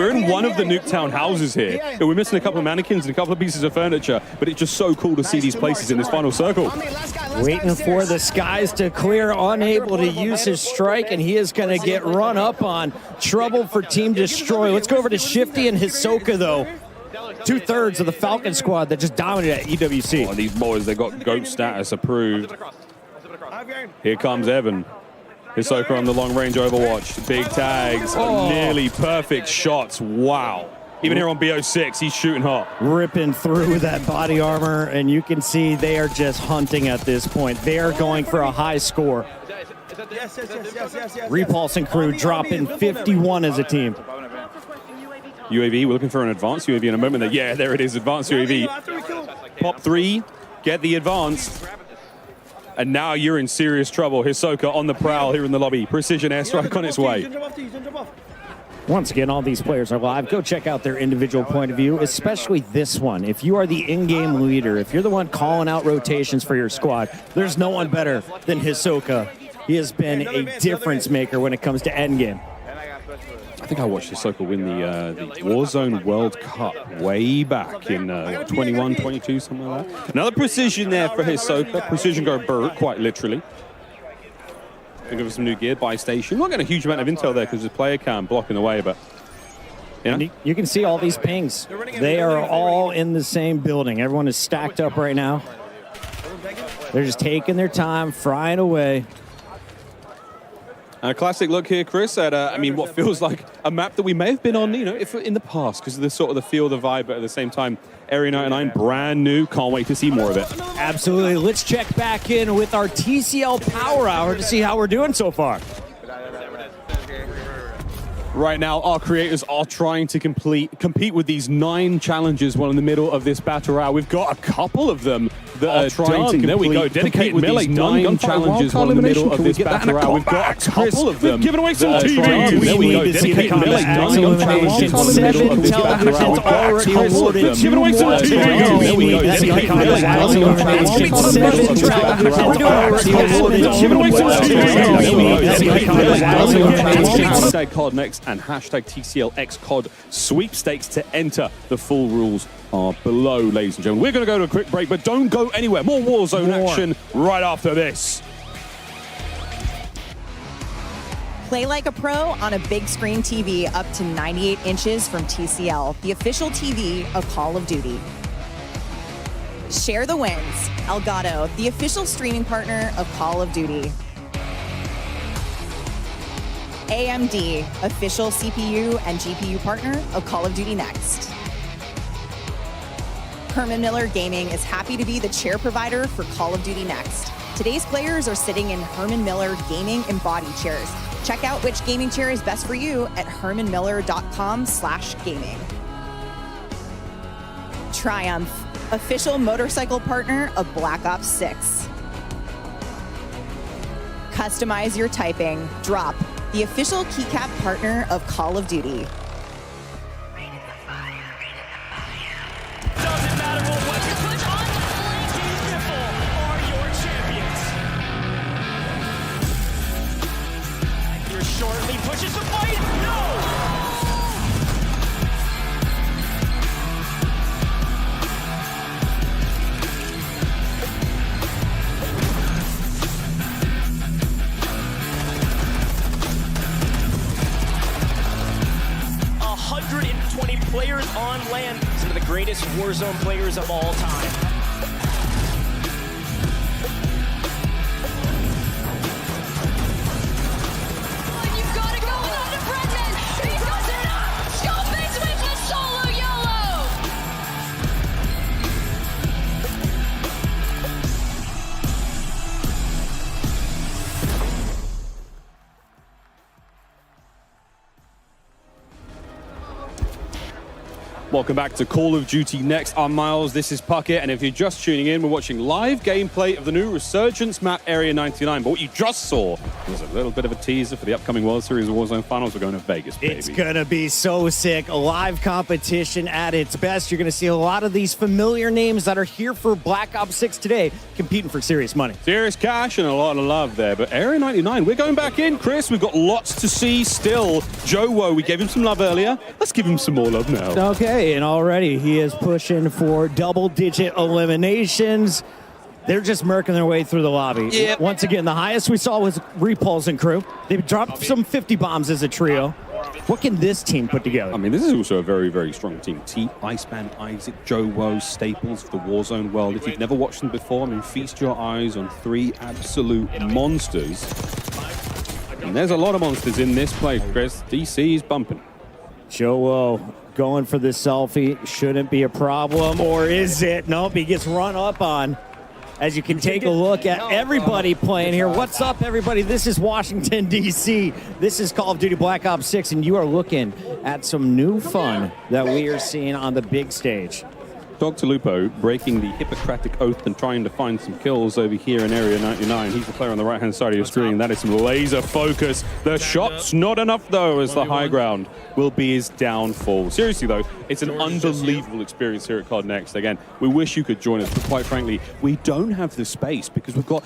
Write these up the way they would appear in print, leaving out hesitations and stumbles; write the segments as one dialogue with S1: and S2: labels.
S1: we're in one of the Nuketown houses here. We're missing a couple of mannequins and a couple of pieces of furniture, but it's just so cool to see these places in this final circle.
S2: Waiting for the skies to clear, unable to use his strike, and he is going to get run up on. Trouble for Team Destroy. Let's go over to Shifty and Hisoka, though. 2/3 of the Falcon squad that just dominated at EWC.
S1: Oh, these boys, they got GOAT status approved. Here comes Evan. Hisoka on the long-range Overwatch. Big tags, nearly perfect shots. Wow. Even here on BO6, he's shooting hot.
S2: Ripping through that body armor, and you can see they are just hunting at this point. They are going for a high score. Repulse and crew dropping 51 as a team.
S1: UAV, we're looking for an advanced UAV in a moment. Yeah, there it is, advanced UAV. Pop 3, get the advanced. And now you're in serious trouble. Hisoka on the prowl here in the lobby. Precision airstrike on its way.
S2: Once again, all these players are live. Go check out their individual point of view, especially this one. If you are the in-game leader, if you're the one calling out rotations for your squad, there's no one better than Hisoka. He has been a difference maker when it comes to endgame.
S1: I think I watched Hisoka win the Warzone World Cup way back in 21, 22, something like that. Another precision there for Hisoka. Precision go Burt, quite literally. Think of some new gear by station. Not getting a huge amount of intel there because there's player cam blocking the way, but
S2: you can see all these pings. They are all in the same building. Everyone is stacked up right now. They're just taking their time, frying away.
S1: A classic look here, Chris, at I mean, what feels like a map that we may have been on, you know, if in the past, because of the sort of the feel, the vibe, but at the same time, Area 99, brand new. Can't wait to see more of it.
S2: Absolutely. Let's check back in with our TCL Power Hour to see how we're doing so far.
S1: Right now, our creators are trying to compete with these 9 challenges while in the middle of this battle royale. We've got a couple of them that are trying to
S3: there we go. Dedicated
S1: with
S3: melee
S1: these 9 challenges while in the middle of this battle royale. We've got a couple of them.
S3: We've given away some TVs.
S1: There we go.
S2: Dedicated
S1: melee
S2: elimination. 7 televisions already awarded.
S3: Giving away some TVs.
S1: There we go. Dedicated elimination.
S2: 7 televisions already awarded.
S3: Giving away some TVs.
S1: Hashtag COD next and hashtag TCLXCOD sweepstakes to enter. The full rules are below, ladies and gentlemen. We're going to go to a quick break, but don't go anywhere. More Warzone action right after this.
S4: Play like a pro on a big screen TV up to 98 inches from TCL, the official TV of Call of Duty. Share the wins. Elgato, the official streaming partner of Call of Duty. AMD, official CPU and GPU partner of Call of Duty Next. Herman Miller Gaming is happy to be the chair provider for Call of Duty Next. Today's players are sitting in Herman Miller Gaming Embody chairs. Check out which gaming chair is best for you at hermanmiller.com/gaming. Triumph, official motorcycle partner of Black Ops 6. Customize your typing. Drop, the official keycap partner of Call of Duty.
S5: Doesn't matter what weapon push on the flank, Nipple are your champions. Here shortly pushes the fight. No! 120 players on land, some of the greatest Warzone players of all time.
S6: You've got to go on to Brendan. He does it up. Scoface wins the solo YOLO.
S1: Welcome back to Call of Duty Next. I'm Miles, this is Puckett, and if you're just tuning in, we're watching live gameplay of the new Resurgence map, Area 99. But what you just saw was a little bit of a teaser for the upcoming World Series Warzone Finals. We're going to Vegas, baby.
S2: It's going to be so sick. A live competition at its best. You're going to see a lot of these familiar names that are here for Black Ops 6 today, competing for serious money.
S1: Serious cash and a lot of love there. But Area 99, we're going back in, Chris. We've got lots to see still. Joe Woe, we gave him some love earlier. Let's give him some more love now.
S2: Okay, and already he is pushing for double-digit eliminations. They're just murking their way through the lobby.
S1: Yep.
S2: Once again, the highest we saw was Repulse and crew. They dropped some 50 bombs as a trio. What can this team put together?
S1: I mean, this is also a very, very strong team. T, Iceman, Isaac, Joe Woe, staples of the Warzone world. If you've never watched them before, I mean, feast your eyes on three absolute monsters. And there's a lot of monsters in this play, Chris. DC's bumping.
S2: Joe Woe going for the selfie. Shouldn't be a problem, or is it? Nope, he gets run up on. As you can take a look at everybody playing here. What's up, everybody? This is Washington, D.C. This is Call of Duty Black Ops 6, and you are looking at some new fun that we are seeing on the big stage.
S1: Dr. Lupo breaking the Hippocratic Oath and trying to find some kills over here in Area 99. He's the player on the right-hand side of your screen. That is some laser focus. The shot's not enough, though, as the high ground will be his downfall. Seriously, though, it's an unbelievable experience here at COD Next. Again, we wish you could join us, but quite frankly, we don't have the space because we've got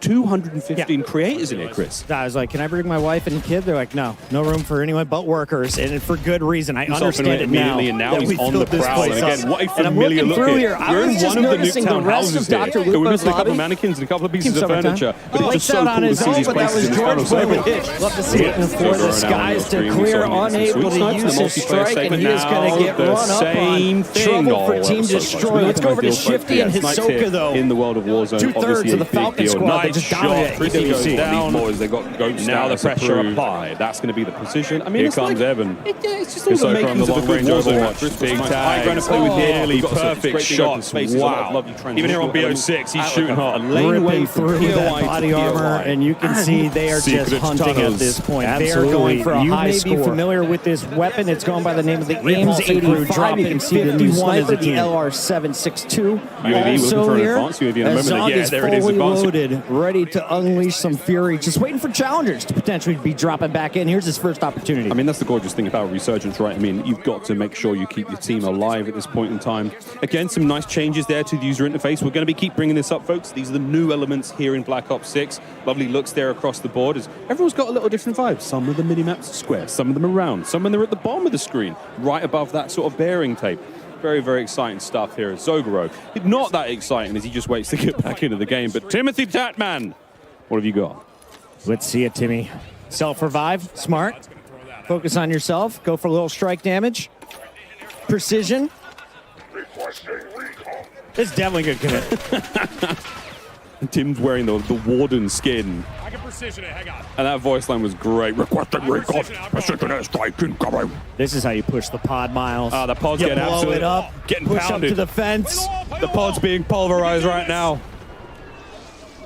S1: 215 creators in here, Chris.
S2: I was like, can I bring my wife and kid? They're like, no room for anyone but workers, and for good reason. I understand it
S1: immediately, and now
S2: that
S1: he's
S2: we
S1: on the
S2: filled this
S1: prowl. And
S2: place
S1: again,
S2: up.
S1: what a
S2: And I'm
S1: familiar
S2: looking
S1: look
S2: through
S1: here.
S2: here. I
S1: You're
S2: was
S1: in
S2: just
S1: one of the
S2: noticing the
S1: Nuketown
S2: rest
S1: houses
S2: of
S1: here.
S2: Dr.
S1: We
S2: Lupo's
S1: missed a couple
S2: lobby.
S1: of mannequins and a couple of pieces of
S2: Summertime.
S1: furniture, but it's
S2: Lights
S1: just so
S2: out on
S1: cool to
S2: his
S1: see
S2: own,
S1: these
S2: but that
S1: places
S2: was
S1: in
S2: George
S1: finals.
S2: playing with it. Love to see it. And for the skies to clear, unable to use his strike, and he is going to get run up on. Trouble for Team Destroy. Let's go over to Shifty and Hisoka, though.
S1: In the world of Warzone,
S2: Two-thirds of the Falcon squad that just dominated
S1: Pretty goes
S2: EDC.
S1: down. Boys, they got Ghost now the pressure applied. That's going to be the precision. I mean,
S3: Here comes Evan.
S1: It's just all the makings of a good Warzone match.
S3: Big
S1: High ground to play with here.
S3: Nearly
S1: We've got some
S3: perfect
S1: great big open
S3: shots.
S1: spaces, a lot of
S3: Wow.
S1: lovely
S3: Even here on
S1: transitional
S3: BO6, he's
S1: elements.
S3: shooting
S1: A
S3: hard.
S1: lane way
S2: Ripping
S1: from
S2: through that
S1: POI to
S2: body armor,
S1: POI.
S2: and you can see they are just
S3: Secret
S2: hunting at
S3: tunnels.
S2: this point. They are
S7: Absolutely.
S2: going for a
S7: You
S2: high
S7: may
S2: score.
S7: be
S2: familiar with this weapon. It's going by the name of the
S7: Repulse
S2: AIMS 85.
S7: dropping
S2: You can see the new
S7: 51
S2: sniper,
S7: as a
S2: the
S7: team.
S2: LR762.
S1: UAV looking for an
S2: here,
S1: advance UAV in a moment.
S2: Azog
S1: Yeah,
S2: is
S1: there it is,
S2: fully
S1: advanced.
S2: loaded, ready to unleash some fury. Just waiting for challengers to potentially be dropping back in. Here's his first opportunity.
S1: I mean, that's the gorgeous thing about Resurgence, right? I mean, you've got to make sure you keep your team alive at this point in time. Again, some nice changes there to the user interface. We're going to keep bringing this up, folks. These are the new elements here in Black Ops 6. Lovely looks there across the board. As everyone's got a little different vibe. Some of the mini-maps are square, some of them are round, some of them are at the bottom of the screen, right above that sort of bearing tape. Very, very exciting stuff here at Zogaro. Not that exciting as he just waits to get back into the game. But Timothy Tatman, what have you got?
S2: Let's see it, Timmy. Self-revive, smart. Focus on yourself. Go for a little strike damage. Precision. It's definitely good commit.
S1: Tim's wearing the Warden skin.
S8: I can precision it, hang on.
S1: And that voice line was great. Requesting recall. Precision airstrike incoming.
S2: This is how you push the pod, Miles.
S1: The pod's
S2: you
S1: getting
S2: blow
S1: absolutely
S2: it up,
S1: getting
S2: push
S1: pounded.
S2: up to the fence.
S1: The pod's being pulverized right now.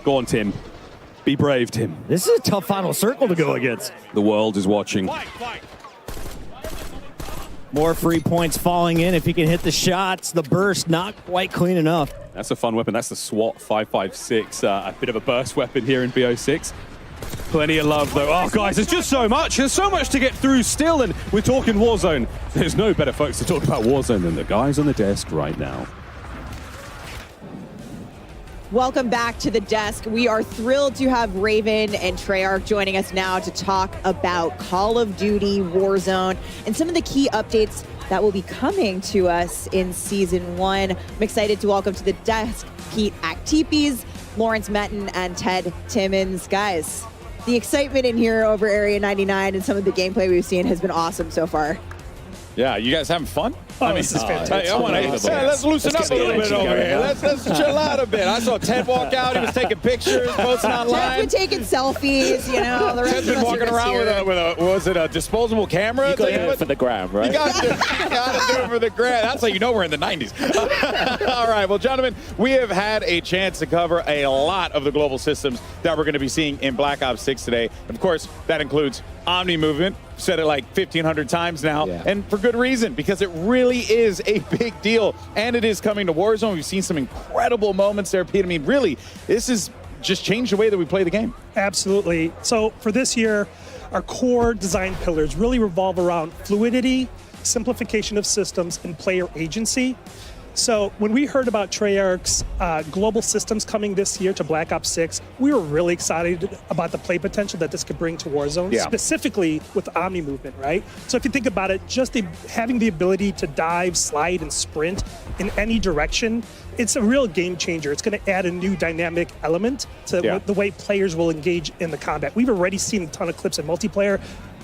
S1: Go on, Tim. Be brave, Tim.
S2: This is a tough final circle to go against.
S1: The world is watching.
S8: Flank.
S2: More free points falling in if he can hit the shots. The burst not quite clean enough.
S1: That's a fun weapon. That's the SWAT 556. A bit of a burst weapon here in BO6. Plenty of love, though. Oh, guys, there's just so much. There's so much to get through still, and we're talking Warzone. There's no better folks to talk about Warzone than the guys on the desk right now.
S4: Welcome back to the desk. We are thrilled to have Raven and Treyarch joining us now to talk about Call of Duty Warzone and some of the key updates that will be coming to us in Season 1. I'm excited to welcome to the desk Pete Actipes, Lawrence Metten, and Ted Timmons. Guys, the excitement in here over Area 99 and some of the gameplay we've seen has been awesome so far.
S3: Yeah, you guys having fun? I mean,
S7: this is fantastic.
S3: I want to. Let's loosen up a little bit over here. Let's chill out a bit. I saw Ted walk out. He was taking pictures, posting
S4: Ted's
S3: online.
S4: been taking selfies, you know. The rest
S3: Ted's
S4: of
S3: been
S4: us are
S3: walking
S4: just
S3: around
S4: here.
S3: with a was it a disposable camera?
S7: You got to
S3: Damn
S7: do it for the gram, right?
S3: You got to do it for the grand. That's how you know we're in the 90s. All right, well, gentlemen, we have had a chance to cover a lot of the global systems that we're going to be seeing in Black Ops 6 today. Of course, that includes Omni movement, said it like 1,500 times now,
S2: Yeah.
S3: and for good reason, because it really is a big deal, and it is coming to Warzone. We've seen some incredible moments there, Pete. I mean, really, this is just changed the way that we play the game.
S7: Absolutely. So for this year, our core design pillars really revolve around fluidity, simplification of systems, and player agency. So when we heard about Treyarch's global systems coming this year to Black Ops 6, we were really excited about the play potential that this could bring to Warzone, specifically with Omni movement, right? So if you think about it, just having the ability to dive, slide, and sprint in any direction, it's a real game changer. It's going to add a new dynamic element to the way players will engage in the combat. We've already seen a ton of clips in multiplayer.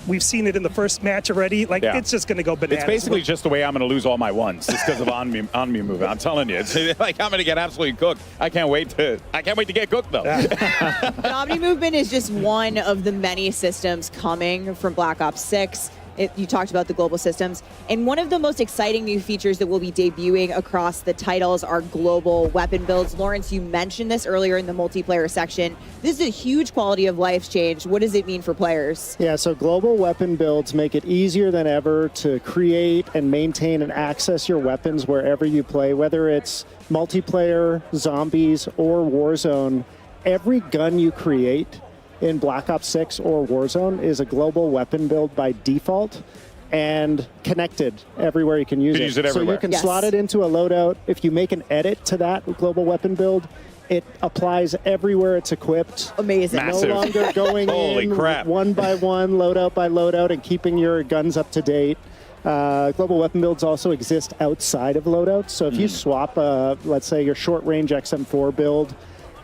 S7: We've seen it in the first match already. Like, it's just going to go bananas.
S3: It's basically just the way I'm going to lose all my ones, just because of Omni movement. I'm telling you, it's like I'm going to get absolutely cooked. I can't wait to get cooked though.
S4: The Omni movement is just one of the many systems coming from Black Ops 6. You talked about the global systems. And one of the most exciting new features that will be debuting across the titles are global weapon builds. Lawrence, you mentioned this earlier in the multiplayer section. This is a huge quality of life change. What does it mean for players?
S8: Yeah, so global weapon builds make it easier than ever to create and maintain and access your weapons wherever you play, whether it's multiplayer, zombies, or Warzone. Every gun you create in Black Ops 6 or Warzone is a global weapon build by default and connected everywhere you can use it.
S3: Use it everywhere.
S8: So you can slot it into a loadout. If you make an edit to that global weapon build, it applies everywhere it's equipped.
S4: Amazing.
S3: Massive.
S8: No longer going
S3: Holy
S8: in
S3: crap.
S8: one by one, loadout by loadout, and keeping your guns up to date. Global weapon builds also exist outside of loadouts. So if you swap, let's say, your short-range XM4 build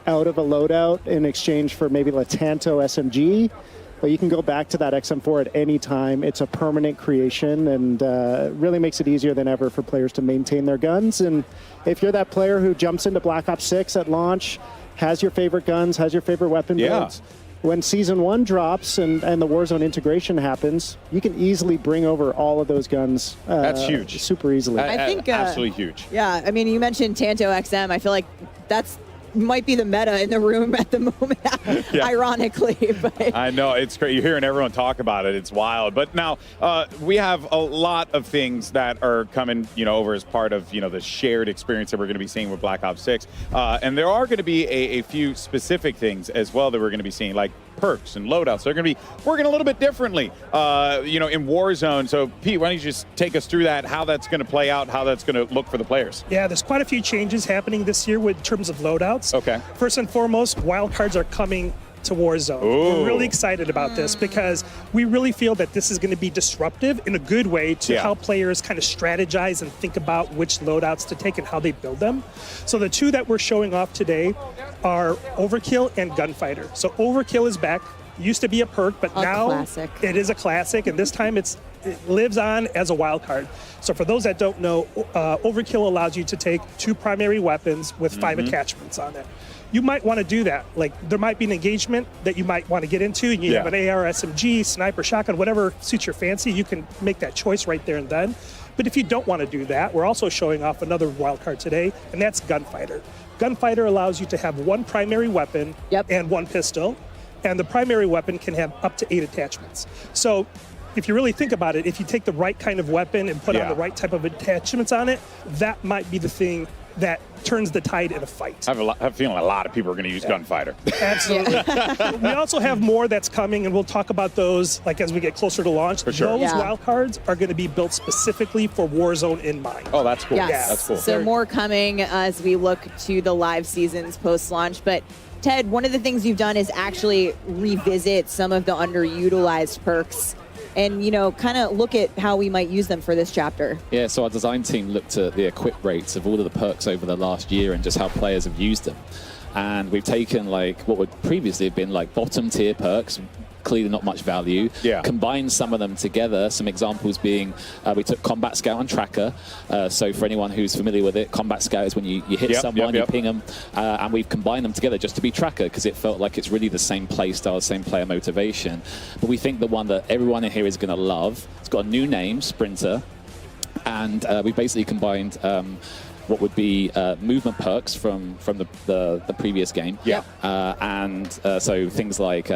S8: out of a loadout in exchange for maybe a Tanto SMG, but you can go back to that XM4 at any time. It's a permanent creation, and really makes it easier than ever for players to maintain their guns. And if you're that player who jumps into Black Ops 6 at launch, has your favorite guns, has your favorite weapon builds, when Season 1 drops and the Warzone integration happens, you can easily bring over all of those guns.
S3: That's huge.
S8: Super easily.
S4: I think
S3: absolutely huge.
S4: Yeah, I mean, you mentioned Tanto XM. I feel like that's might be the meta in the room at the moment, ironically. But
S3: I know, it's great. You're hearing everyone talk about it. It's wild. But now we have a lot of things that are coming, over as part of, the shared experience that we're going to be seeing with Black Ops 6. And there are going to be a few specific things as well that we're going to be seeing, like perks and loadouts. They're going to be working a little bit differently, in Warzone. So, Pete, why don't you just take us through that, how that's going to play out, how that's going to look for the players?
S7: Yeah, there's quite a few changes happening this year in terms of loadouts.
S3: Okay.
S7: First and foremost, wildcards are coming to Warzone.
S3: Ooh.
S7: We're really excited about this because we really feel that this is going to be disruptive in a good way to how players kind of strategize and think about which loadouts to take and how they build them. So the two that we're showing off today are Overkill and Gunfighter. So Overkill is back. Used to be a perk, but now
S4: classic.
S7: It is a classic, and this time it lives on as a wild card. So for those that don't know, Overkill allows you to take 2 primary weapons with 5 attachments on it. You might want to do that. Like, there might be an engagement that you might want to get into, and you have an AR, SMG, sniper, shotgun, whatever suits your fancy. You can make that choice right there and then. But if you don't want to do that, we're also showing off another wild card today, and that's Gunfighter. Gunfighter allows you to have 1 primary weapon and 1 pistol, and the primary weapon can have up to 8 attachments. So if you really think about it, if you take the right kind of weapon and put on the right type of attachments on it, that might be the thing that turns the tide in a fight.
S3: I have a feeling a lot of people are going to use Gunfighter.
S7: Absolutely. We also have more that's coming, and we'll talk about those as we get closer to launch.
S3: For sure.
S7: Those wildcards are going to be built specifically for Warzone in mind.
S3: Oh, that's cool.
S4: Yes.
S3: Yeah, that's cool.
S4: So more coming as we look to the live seasons post-launch. But Ted, one of the things you've done is actually revisit some of the underutilized perks and, kind of look at how we might use them for this chapter.
S9: Yeah, so our design team looked at the equip rates of all of the perks over the last year and just how players have used them. And we've taken what would previously have been bottom tier perks, clearly not much value, combined some of them together. Some examples being we took Combat Scout and Tracker. So for anyone who's familiar with it, Combat Scout is when you hit someone, you ping them, and we've combined them together just to be Tracker because it felt like it's really the same play style, same player motivation. But we think the one that everyone in here is going to love, it's got a new name, Sprinter, and we basically combined what would be movement perks from the previous game.
S3: Yeah.
S9: So things like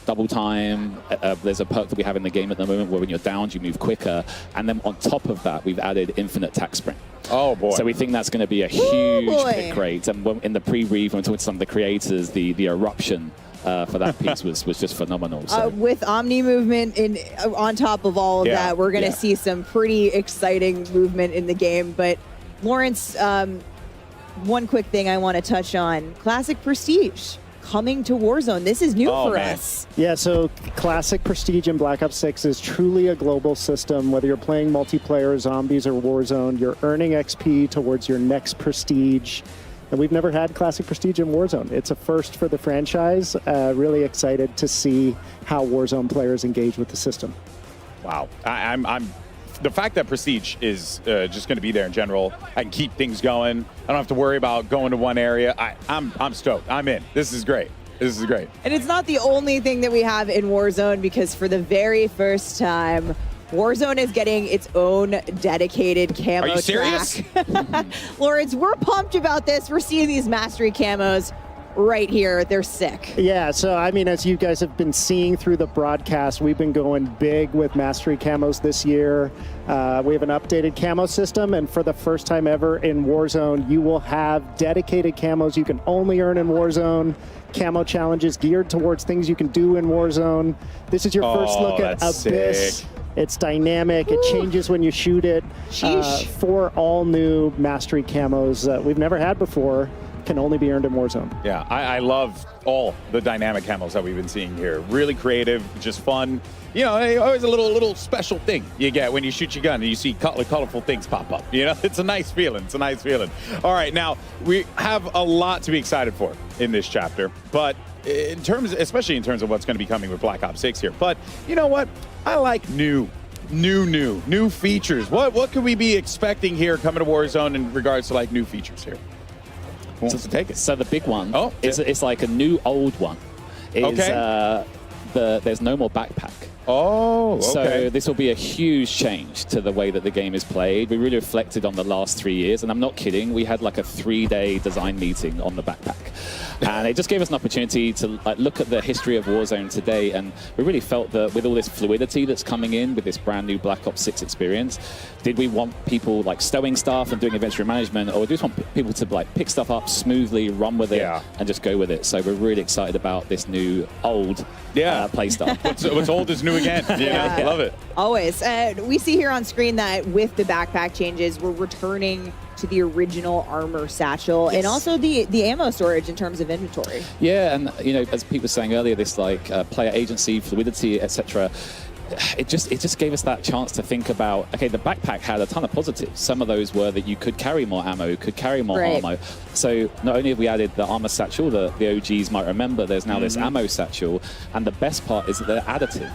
S9: double time. There's a perk that we have in the game at the moment where when you're downed, you move quicker. And then on top of that, we've added infinite attack sprint.
S3: Oh, boy.
S9: So we think that's going to be a huge pick rate. And in the pre-brief, when we talked to some of the creators, the eruption for that piece was just phenomenal. So.
S4: With Omni movement on top of all of that, we're going to see some pretty exciting movement in the game. But Lawrence, one quick thing I want to touch on. Classic Prestige coming to Warzone. This is new for us.
S8: Yeah, so Classic Prestige in Black Ops 6 is truly a global system. Whether you're playing multiplayer, zombies, or Warzone, you're earning XP towards your next Prestige. And we've never had Classic Prestige in Warzone. It's a first for the franchise. Really excited to see how Warzone players engage with the system.
S3: Wow. I'm the fact that Prestige is just going to be there in general, I can keep things going. I don't have to worry about going to one area. I'm stoked. I'm in. This is great. This is great.
S4: And it's not the only thing that we have in Warzone, because for the very first time, Warzone is getting its own dedicated camo
S3: Are you serious?
S4: track. Lawrence, we're pumped about this. We're seeing these mastery camos right here. They're sick.
S8: Yeah, so I mean, as you guys have been seeing through the broadcast, we've been going big with mastery camos this year. We have an updated camo system, and for the first time ever in Warzone, you will have dedicated camos you can only earn in Warzone. Camo challenges geared towards things you can do in Warzone. This is your first look at Abyss.
S3: Sick.
S8: It's dynamic. It changes when you shoot it. For all new mastery camos that we've never had before, can only be earned in Warzone.
S3: Yeah, I love all the dynamic camos that we've been seeing here. Really creative, just fun. You know, always a little special thing you get when you shoot your gun and you see colorful things pop up. You know, it's a nice feeling. It's a nice feeling. All right, now we have a lot to be excited for in this chapter, but especially in terms of what's going to be coming with Black Ops 6 here. But you know what? I like new features. What could we be expecting here coming to Warzone in regards to like new features here? Who wants to take it?
S9: So the big one it's like a new old one. There's no more backpack.
S3: Oh, okay.
S9: So this will be a huge change to the way that the game is played. We really reflected on the last 3 years, and I'm not kidding. We had like a 3-day design meeting on the backpack. And it just gave us an opportunity to look at the history of Warzone today, and we really felt that with all this fluidity that's coming in with this brand new Black Ops 6 experience, did we want people like stowing stuff and doing inventory management, or do we just want people to like pick stuff up smoothly, run with it, and just go with it? So we're really excited about this new old play style.
S3: What's old is new again. Yeah, I love it.
S4: Always. We see here on screen that with the backpack changes, we're returning to the original armor satchel and also the ammo storage in terms of inventory.
S9: Yeah, and you know, as Pete was saying earlier, this like player agency, fluidity, etc. It just gave us that chance to think about, okay, the backpack had a ton of positives. Some of those were that you could carry more ammo, could carry more armor. So not only have we added the armor satchel that the OGs might remember, there's now this ammo satchel, and the best part is that they're additive.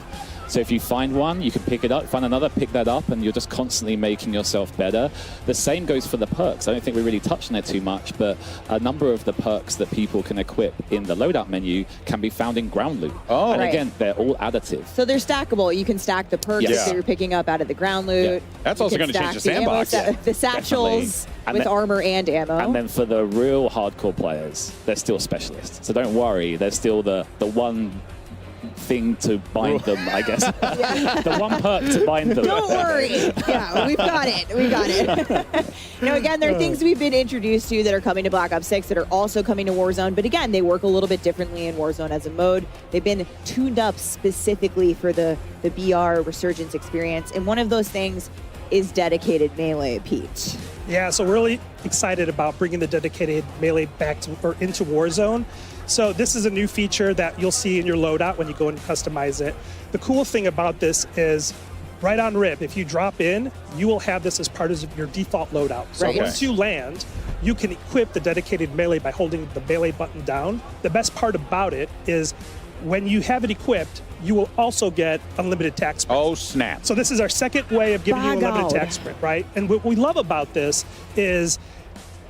S9: So if you find one, you can pick it up, find another, pick that up, and you're just constantly making yourself better. The same goes for the perks. I don't think we really touched on it too much, but a number of the perks that people can equip in the loadout menu can be found in ground loot.
S3: Oh.
S9: And again, they're all additive.
S4: So they're stackable. You can stack the perks that you're picking up out of the ground loot.
S3: That's also going to change the sandbox.
S4: The satchels with armor and ammo.
S9: And then for the real hardcore players, they're still specialists. So don't worry, there's still the one thing to bind them, I guess. The one perk to bind them.
S4: Don't worry. Yeah, we've got it. We got it. You know, again, there are things we've been introduced to that are coming to Black Ops 6 that are also coming to Warzone. But again, they work a little bit differently in Warzone as a mode. They've been tuned up specifically for the BR Resurgence experience. And one of those things is dedicated melee, Pete.
S7: Yeah, so we're really excited about bringing the dedicated melee back into Warzone. So this is a new feature that you'll see in your loadout when you go and customize it. The cool thing about this is right on rip, if you drop in, you will have this as part of your default loadout. So once you land, you can equip the dedicated melee by holding the melee button down. The best part about it is when you have it equipped, you will also get unlimited attack sprint.
S3: Oh, snap.
S7: So this is our second way of giving you unlimited attack sprint, right? And what we love about this is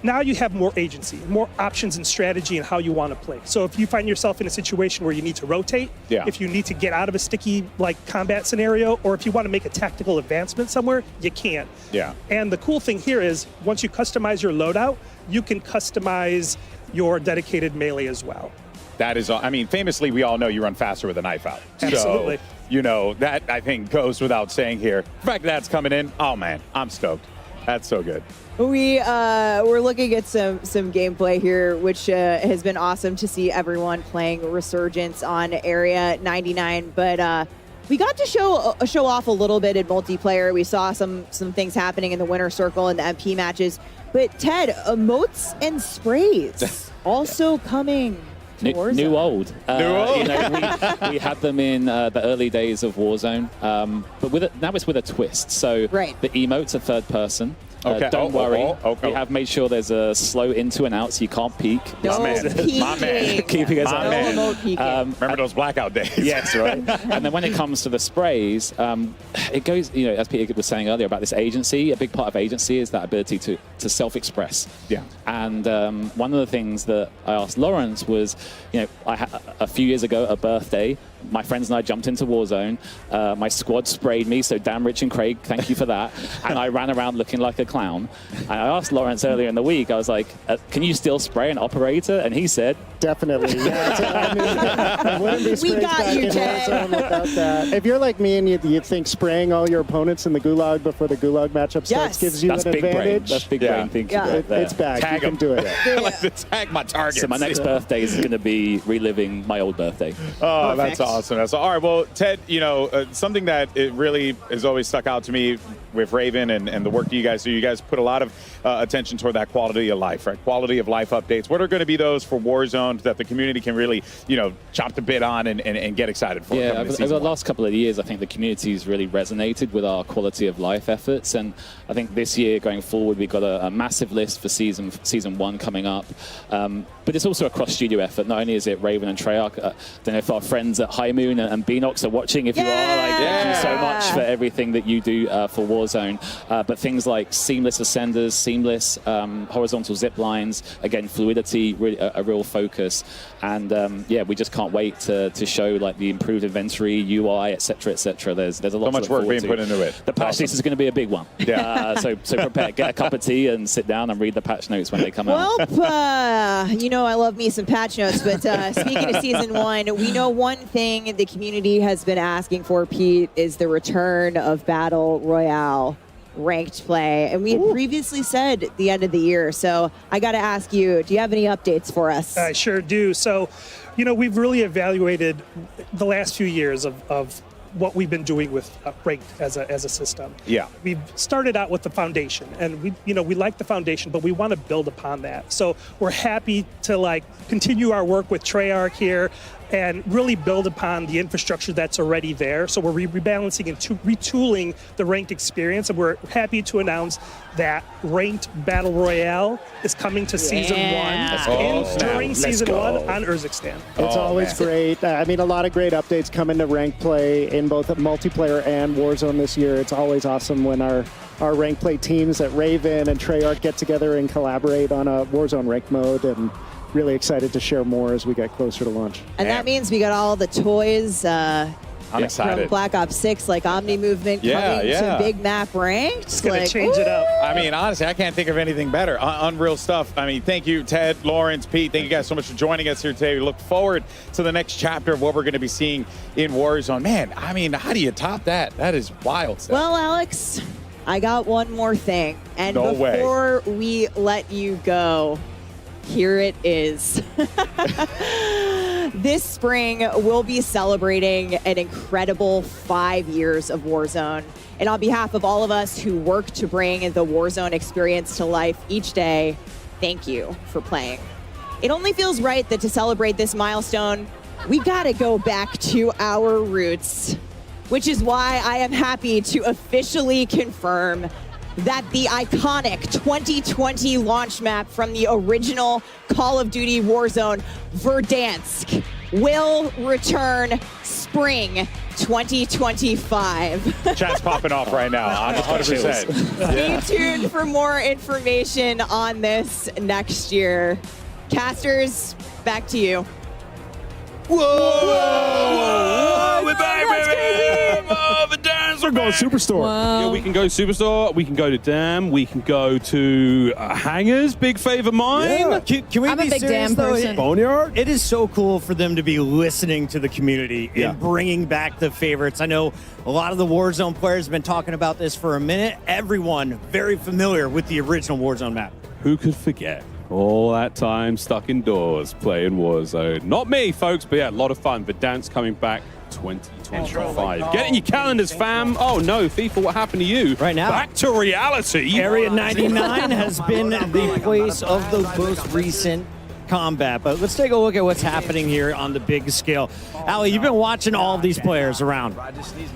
S7: now you have more agency, more options and strategy in how you want to play. So if you find yourself in a situation where you need to rotate, if you need to get out of a sticky combat scenario, or if you want to make a tactical advancement somewhere, you can.
S3: Yeah.
S7: And the cool thing here is once you customize your loadout, you can customize your dedicated melee as well.
S3: That is, I mean, famously, we all know you run faster with a knife out.
S7: Absolutely.
S3: So, you know, that I think goes without saying here. The fact that that's coming in, oh man, I'm stoked. That's so good.
S4: We're looking at some gameplay here, which has been awesome to see everyone playing Resurgence on Area 99. But we got to show off a little bit in multiplayer. We saw some things happening in the winner circle and the MP matches. But Ted, emotes and sprays also coming.
S9: New old.
S3: New old.
S9: You know, we had them in the early days of Warzone, but now it's with a twist. So the emotes are third person.
S3: Okay.
S9: Don't worry. We have made sure there's a slow into and out, so you can't peek.
S4: No peeking.
S3: My man.
S9: Keeping us
S3: My man.
S4: No peeking.
S3: Remember those blackout days?
S9: Yes, right. And then when it comes to the sprays, it goes, you know, as Peter was saying earlier about this agency, a big part of agency is that ability to self-express.
S3: Yeah.
S9: And one of the things that I asked Lawrence was, you know, a few years ago at a birthday, my friends and I jumped into Warzone. My squad sprayed me, so damn Rich and Craig, thank you for that. And I ran around looking like a clown. And I asked Lawrence earlier in the week, I was like, can you still spray an operator? And he said,
S8: definitely. Yeah. So, I mean, there wouldn't be
S4: We
S8: sprays
S4: got
S8: back
S4: you,
S8: in
S4: Ted.
S8: Warzone without that. If you're like me and you think spraying all your opponents in the gulag before the gulag matchup starts gives you
S9: that's
S8: an
S9: big
S8: advantage,
S9: brain. That's big brain thinking right there.
S8: it's back.
S3: Tag
S8: you can do it.
S3: I like to tag my targets.
S9: So my next birthday is going to be reliving my old birthday.
S3: Oh,
S4: Perfect.
S3: that's awesome. That's all right. Well, Ted, you know, something that it really has always stuck out to me with Raven and the work that you guys do. You guys put a lot of attention toward that quality of life, right? Quality of life updates. What are going to be those for Warzone that the community can really, you know, chop the bit on and get excited for?
S9: Yeah, over the last couple of years, I think the community's really resonated with our quality of life efforts, and I think this year going forward, we've got a massive list for season 1 coming up. But it's also a cross-studio effort. Not only is it Raven and Treyarch, I don't know if our friends at High Moon and Beanox are watching. If you are, thank you so much for everything that you do for Warzone. But things like seamless ascenders, seamless horizontal zip lines, again, fluidity, really a real focus. And yeah, we just can't wait to show like the improved inventory, UI, etc., etc. There's a lot.
S3: So much work being put into it.
S9: The patch notes is going to be a big one. Yeah. So prepare, get a cup of tea, and sit down and read the patch notes when they come out.
S4: Well, you know I love me some patch notes, but speaking of season 1, we know one thing the community has been asking for, Pete, is the return of Battle Royale ranked play. And we had previously said at the end of the year. So I got to ask you, do you have any updates for us?
S7: I sure do. So, you know, we've really evaluated the last few years of what we've been doing with ranked as a system.
S3: Yeah.
S7: We've started out with the foundation, and we like the foundation, but we want to build upon that. So we're happy to continue our work with Treyarch here and really build upon the infrastructure that's already there. So we're rebalancing and retooling the ranked experience, and we're happy to announce that ranked Battle Royale is coming to season 1 during season 1 on Urzikstan.
S8: It's always great. I mean, a lot of great updates coming to ranked play in both multiplayer and Warzone this year. It's always awesome when our ranked play teams at Raven and Treyarch get together and collaborate on a Warzone ranked mode, and really excited to share more as we get closer to launch.
S4: And that means we got all the toys
S3: I'm excited.
S4: from Black Ops 6, like Omni Movement coming to Big Map Ranked.
S7: It's going to change it up.
S3: I mean, honestly, I can't think of anything better. Unreal stuff. I mean, thank you, Ted, Lawrence, Pete. Thank you guys so much for joining us here today. We look forward to the next chapter of what we're going to be seeing in Warzone. Man, I mean, how do you top that? That is wild stuff.
S4: Well, Alex, I got one more thing. And
S3: No way.
S4: before we let you go, here it is. This spring, we'll be celebrating an incredible 5 years of Warzone. And on behalf of all of us who work to bring the Warzone experience to life each day, thank you for playing. It only feels right that to celebrate this milestone, we gotta go back to our roots, which is why I am happy to officially confirm that the iconic 2020 launch map from the original Call of Duty Warzone, Verdansk, will return spring 2025.
S3: Chat's popping off right now. I'm 100%.
S4: Stay tuned for more information on this next year. Casters, back to you.
S1: Whoa! We're back, baby! Oh, the dance!
S10: We're going Superstore.
S1: Yeah, we can go Superstore. We can go to Dam. We can go to Hangers. Big fave of mine.
S10: Yeah.
S2: Can we
S11: I'm a
S2: be
S11: big
S2: serious,
S11: damn
S2: though?
S11: person.
S10: Boneyard?
S2: It is so cool for them to be listening to the community
S10: Yeah.
S2: and bringing back the favorites. I know a lot of the Warzone players have been talking about this for a minute. Everyone very familiar with the original Warzone map.
S1: Who could forget all that time stuck indoors playing Warzone? Not me, folks, but yeah, a lot of fun. The dance coming back 2025. Get in your calendars, fam. Oh no, FIFA, what happened to you?
S2: Right now.
S1: Back to reality.
S2: Area 99 has been the place of the most recent combat. But let's take a look at what's happening here on the big scale. Ali, you've been watching all of these players around.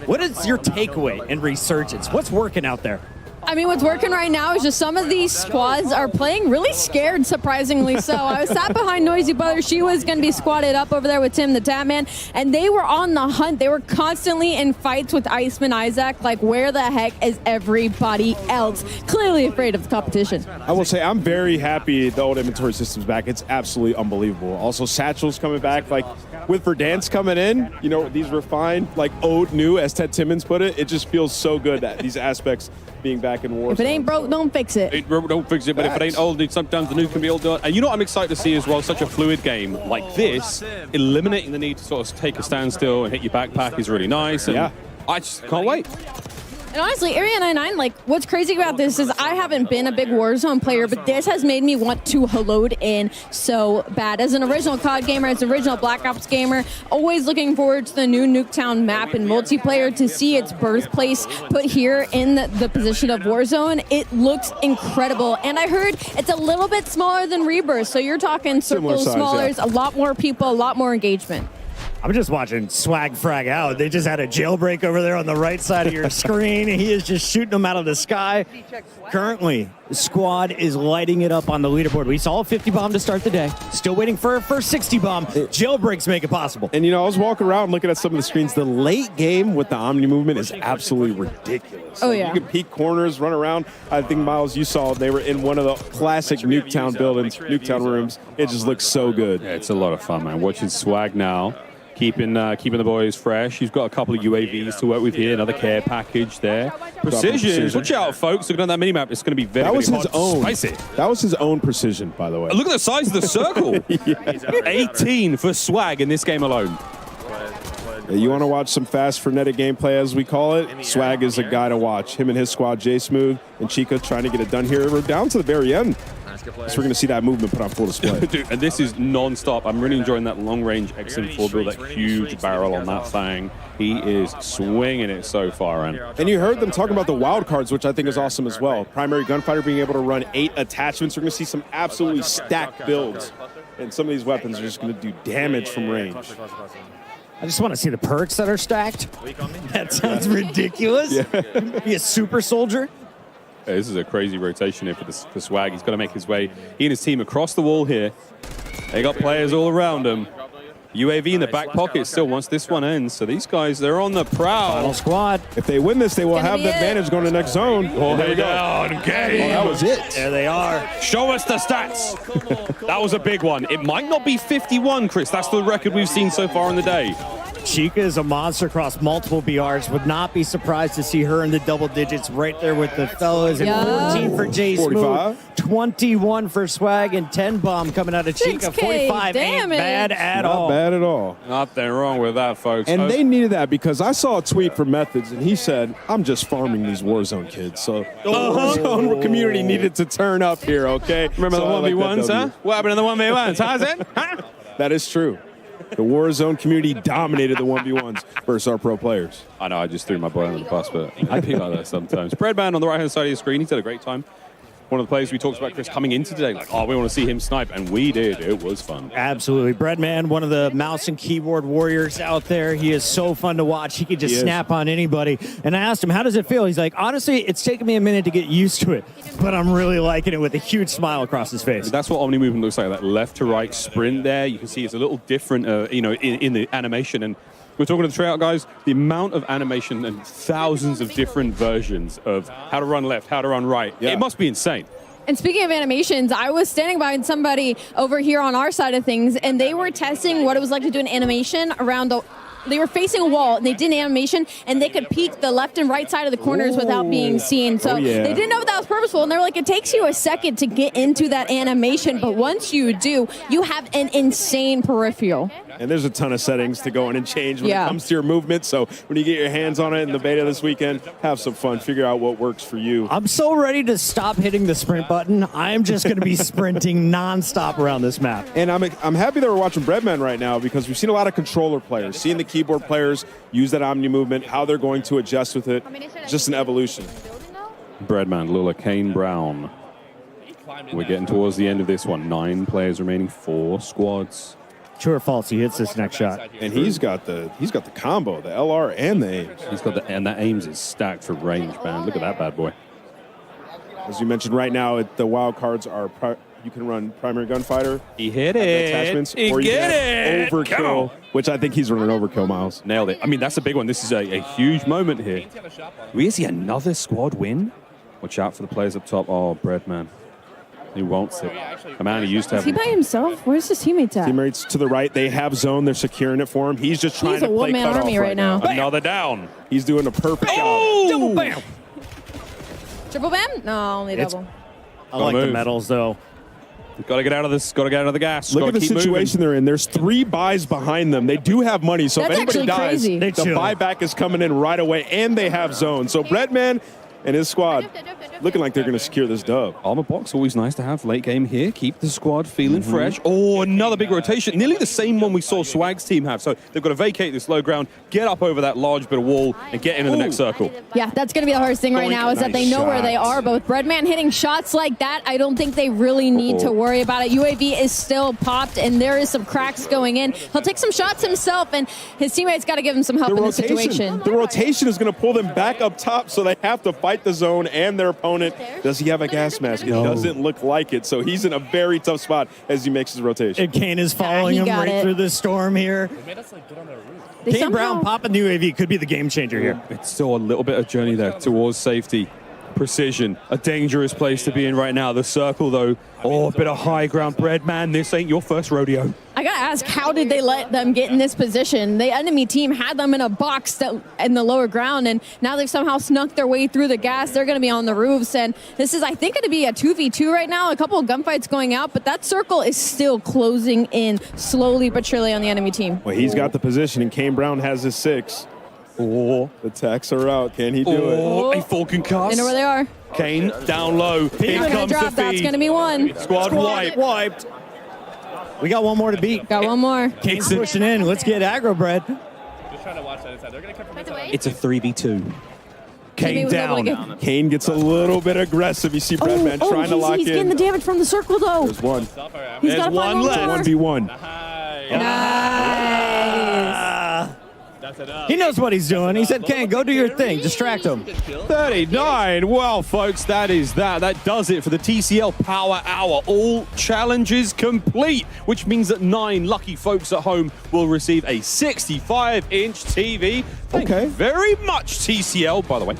S2: What is your takeaway in Resurgence? What's working out there?
S11: I mean, what's working right now is just some of these squads are playing really scared, surprisingly so. I was sat behind Noisy Brother. She was going to be squatted up over there with Tim the Tapman, and they were on the hunt. They were constantly in fights with Iceman Isaac. Like, where the heck is everybody else? Clearly afraid of the competition.
S10: I will say I'm very happy the old inventory system's back. It's absolutely unbelievable. Also, Satchel's coming back. Like, with Verdansk coming in, you know, these refined, like, old new, as Ted Timmons put it, it just feels so good that these aspects being back in Warzone.
S11: If it ain't broke, don't fix it.
S1: Don't fix it, but if it ain't old, sometimes the new can be old. And you know what I'm excited to see as well? Such a fluid game like this, eliminating the need to sort of take a standstill and hit your backpack is really nice. And
S10: Yeah.
S1: I just can't wait.
S11: And honestly, Area 99, like, what's crazy about this is I haven't been a big Warzone player, but this has made me want to load in so bad. As an original COD gamer, as an original Black Ops gamer, always looking forward to the new Nuketown map and multiplayer to see its birthplace put here in the position of Warzone. It looks incredible. And I heard it's a little bit smaller than Rebirth, so you're talking circles,
S10: size,
S11: smaller,
S10: yeah.
S11: a lot more people, a lot more engagement.
S2: I'm just watching Swag frag out. They just had a jailbreak over there on the right side of your screen. He is just shooting them out of the sky. Currently, the squad is lighting it up on the leaderboard. We saw a 50 bomb to start the day. Still waiting for a first 60 bomb. Jailbreaks make it possible.
S10: And, you know, I was walking around looking at some of the screens. The late game with the Omni movement is absolutely ridiculous.
S11: Oh,
S10: Like,
S11: yeah.
S10: You can peek corners, run around. I think, Miles, you saw they were in one of the classic Nuketown buildings, Nuketown rooms. It just looks so good.
S1: Yeah, it's a lot of fun, man. Watching Swag now, keeping the boys fresh. He's got a couple of UAVs to work with here, another care package there. Precision. Watch out, folks. Looking at that minimap, it's going to be very,
S10: That was
S1: very
S10: his
S1: hot.
S10: own.
S1: Spicy.
S10: That was his own precision, by the way.
S1: Look at the size of the circle. 18 for Swag in this game alone.
S10: You want to watch some fast, frenetic gameplay, as we call it? Swag is a guy to watch. Him and his squad, J Smooth and Chica, trying to get it done here. We're down to the very end. So we're going to see that movement put on full display.
S1: Dude, and this is non-stop. I'm really enjoying that long-range XM4 build, that huge barrel on that thing. He is swinging it so far in.
S10: And you heard them talking about the wild cards, which I think is awesome as well. Primary gunfighter being able to run 8 attachments. We're going to see some absolutely stacked builds. And some of these weapons are just going to do damage from range.
S2: I just want to see the perks that are stacked. That sounds ridiculous. Be a super soldier.
S1: Yeah, this is a crazy rotation here for Swag. He's got to make his way. He and his team across the wall here. They got players all around him. UAV in the back pocket still once this one ends. So these guys, they're on the prowl.
S2: Final squad.
S10: If they win this, they will have the advantage going to the next zone.
S1: Oh,
S10: there we go.
S1: Game.
S10: That was it.
S2: There they are.
S1: Show us the stats. That was a big one. It might not be 51, Chris. That's the record we've seen so far in the day.
S2: Chica is a monster across multiple BRs. Would not be surprised to see her in the double digits right there with the fellas. And
S11: Yeah.
S2: 14 for J Smooth,
S10: 45.
S2: 21 for Swag, and 10 bomb coming out of Chica.
S11: 6K
S2: 45 ain't
S11: damage.
S2: bad at
S10: Not
S2: all.
S10: bad at all.
S1: Nothing wrong with that, folks.
S10: And they needed that because I saw a tweet from Methods, and he said, I'm just farming these Warzone kids. So the Warzone community needed to turn up here, okay?
S1: Remember
S10: So I
S1: the
S10: like that
S1: 1v1s, huh?
S10: W.
S1: What happened in the 1v1s, huh, Zen? Huh?
S10: That is true. The Warzone community dominated the 1v1s versus our pro players.
S1: I know, I just threw my boy under the bus, but I be like that sometimes. Breadman on the right-hand side of your screen, he's had a great time. One of the players we talked about, Chris, coming into today, like, oh, we want to see him snipe, and we did. It was fun.
S2: Absolutely. Breadman, one of the mouse and keyboard warriors out there. He is so fun to watch. He can just snap on anybody. And I asked him, how does it feel? He's like, honestly, it's taken me a minute to get used to it, but I'm really liking it, with a huge smile across his face.
S1: That's what Omni movement looks like, that left to right sprint there. You can see it's a little different, in the animation. And We're talking to the tryout guys. The amount of animation and thousands of different versions of how to run left, how to run right.
S10: Yeah.
S1: It must be insane.
S11: And speaking of animations, I was standing behind somebody over here on our side of things, and they were testing what it was like to do an animation around the... They were facing a wall, and they did an animation, and they could peek the left and right side of the corners without being seen. So
S10: yeah.
S11: they didn't know if that was purposeful, and they're like, it takes you a second to get into that animation, but once you do, you have an insane peripheral.
S10: And there's a ton of settings to go in and change when
S11: Yeah.
S10: it comes to your movement. So when you get your hands on it in the beta this weekend, have some fun. Figure out what works for you.
S2: I'm so ready to stop hitting the sprint button. I'm just going to be sprinting nonstop around this map.
S10: And I'm happy that we're watching Breadman right now because we've seen a lot of controller players, seeing the keyboard players use that Omni movement, how they're going to adjust with it. It's just an evolution.
S1: Breadman, Lula, Kane, Brown. We're getting towards the end of this one. 9 players remaining, 4 squads.
S2: True or false, he hits this next shot.
S10: And he's got the combo, the LR and the aims.
S1: He's got and that aims is stacked for range, man. Look at that bad boy.
S10: As you mentioned right now, the wild cards are you can run primary gunfighter.
S1: He hit
S10: Attachments,
S1: He
S10: or you
S1: get
S10: can
S1: it.
S10: overkill,
S1: Come on.
S10: which I think he's running overkill, Miles.
S1: Nailed it. I mean, that's a big one. This is a huge moment here. We see another squad win. Watch out for the players up top. Oh, Breadman. He won't sit. A man who used to
S11: Is he
S1: have...
S11: by himself? Where's his teammates at?
S10: Teammates to the right, they have zone. They're securing it for him. He's just trying
S11: He's
S10: to
S11: a
S10: play
S11: one-man
S10: cutoff
S11: army right now.
S1: Another down.
S10: He's doing a perfect
S1: Oh!
S10: job.
S1: Double bam.
S11: Triple bam? No, only double.
S2: I like the
S1: move.
S2: medals, though.
S1: Got to get out of this. Got to get out of the gas.
S10: Look
S1: Gotta
S10: at the
S1: keep
S10: situation
S1: moving.
S10: they're in. There's 3 buys behind them. They do have money, so
S11: That's
S10: if anybody
S11: actually
S10: dies,
S11: crazy.
S2: They
S10: the
S2: chill.
S10: buyback is coming in right away, and they have zone. So Breadman and his squad looking like they're going to secure this dub.
S1: Armor box, always nice to have late game here. Keep the squad feeling fresh. Oh, another big rotation. Nearly the same one we saw Swag's team have. So they've got to vacate this low ground, get up over that large bit of wall, and get into the next circle.
S11: Yeah, that's going to be the hardest thing right now is that they know where they are. But with Breadman hitting shots like that, I don't think they really need to worry about it. UAV is still popped, and there is some cracks going in. He'll take some shots himself, and his teammates got to give him some help in this situation.
S10: The rotation is going to pull them back up top, so they have to fight the zone and their opponent. Does he have a gas mask? It doesn't look like it, so he's in a very tough spot as he makes his rotation.
S2: And Kane is following him right through the storm here. Kane Brown popping the UAV could be the game changer here.
S1: It's still a little bit of journey there towards safety. Precision, a dangerous place to be in right now. The circle, though, oh, a bit of high ground. Breadman, this ain't your first rodeo.
S11: I gotta ask, how did they let them get in this position? The enemy team had them in a box in the lower ground, and now they've somehow snuck their way through the gas. They're gonna be on the roofs, and this is, I think, gonna be a 2v2 right now. A couple of gunfights going out, but that circle is still closing in slowly but surely on the enemy team.
S10: Well, he's got the position, and Kane Brown has his 6. Oh, the attacks are out. Can he do it?
S1: A full concuss.
S11: They know where they are.
S1: Kane down low. Here
S11: Gonna
S1: comes
S11: drop.
S1: the
S11: That's
S1: feed.
S11: gonna be one.
S1: Squad wiped.
S2: We got one more to beat.
S11: Got one more.
S2: Kane's pushing in. Let's get aggro, Bread.
S5: Just trying to watch that inside. They're going to come from inside.
S1: It's a 3v2.
S11: Kane
S1: Kane down.
S10: Kane gets a little bit aggressive. You see Breadman trying to lock
S11: he's getting the
S10: in.
S11: damage from the circle, though.
S10: There's one.
S11: He's got
S1: one left.
S10: 1v1.
S11: Nice.
S2: He knows what he's doing. He said, Kane, go do your thing. Distract him.
S1: 39. Well, folks, that is that. That does it for the TCL Power Hour. All challenges complete, which means that 9 lucky folks at home will receive a 65-inch TV. Thank you very much, TCL, by the way.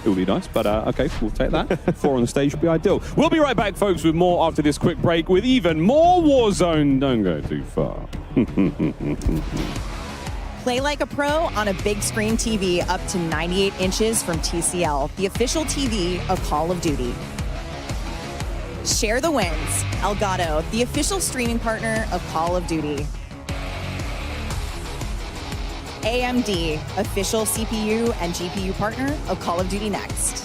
S1: It would be nice, but okay, we'll take that. 4 on the stage would be ideal. We'll be right back, folks, with more after this quick break with even more Warzone. Don't go too far.
S4: Play like a pro on a big screen TV up to 98 inches from TCL, the official TV of Call of Duty. Share the wins. Elgato, the official streaming partner of Call of Duty. AMD, official CPU and GPU partner of Call of Duty Next.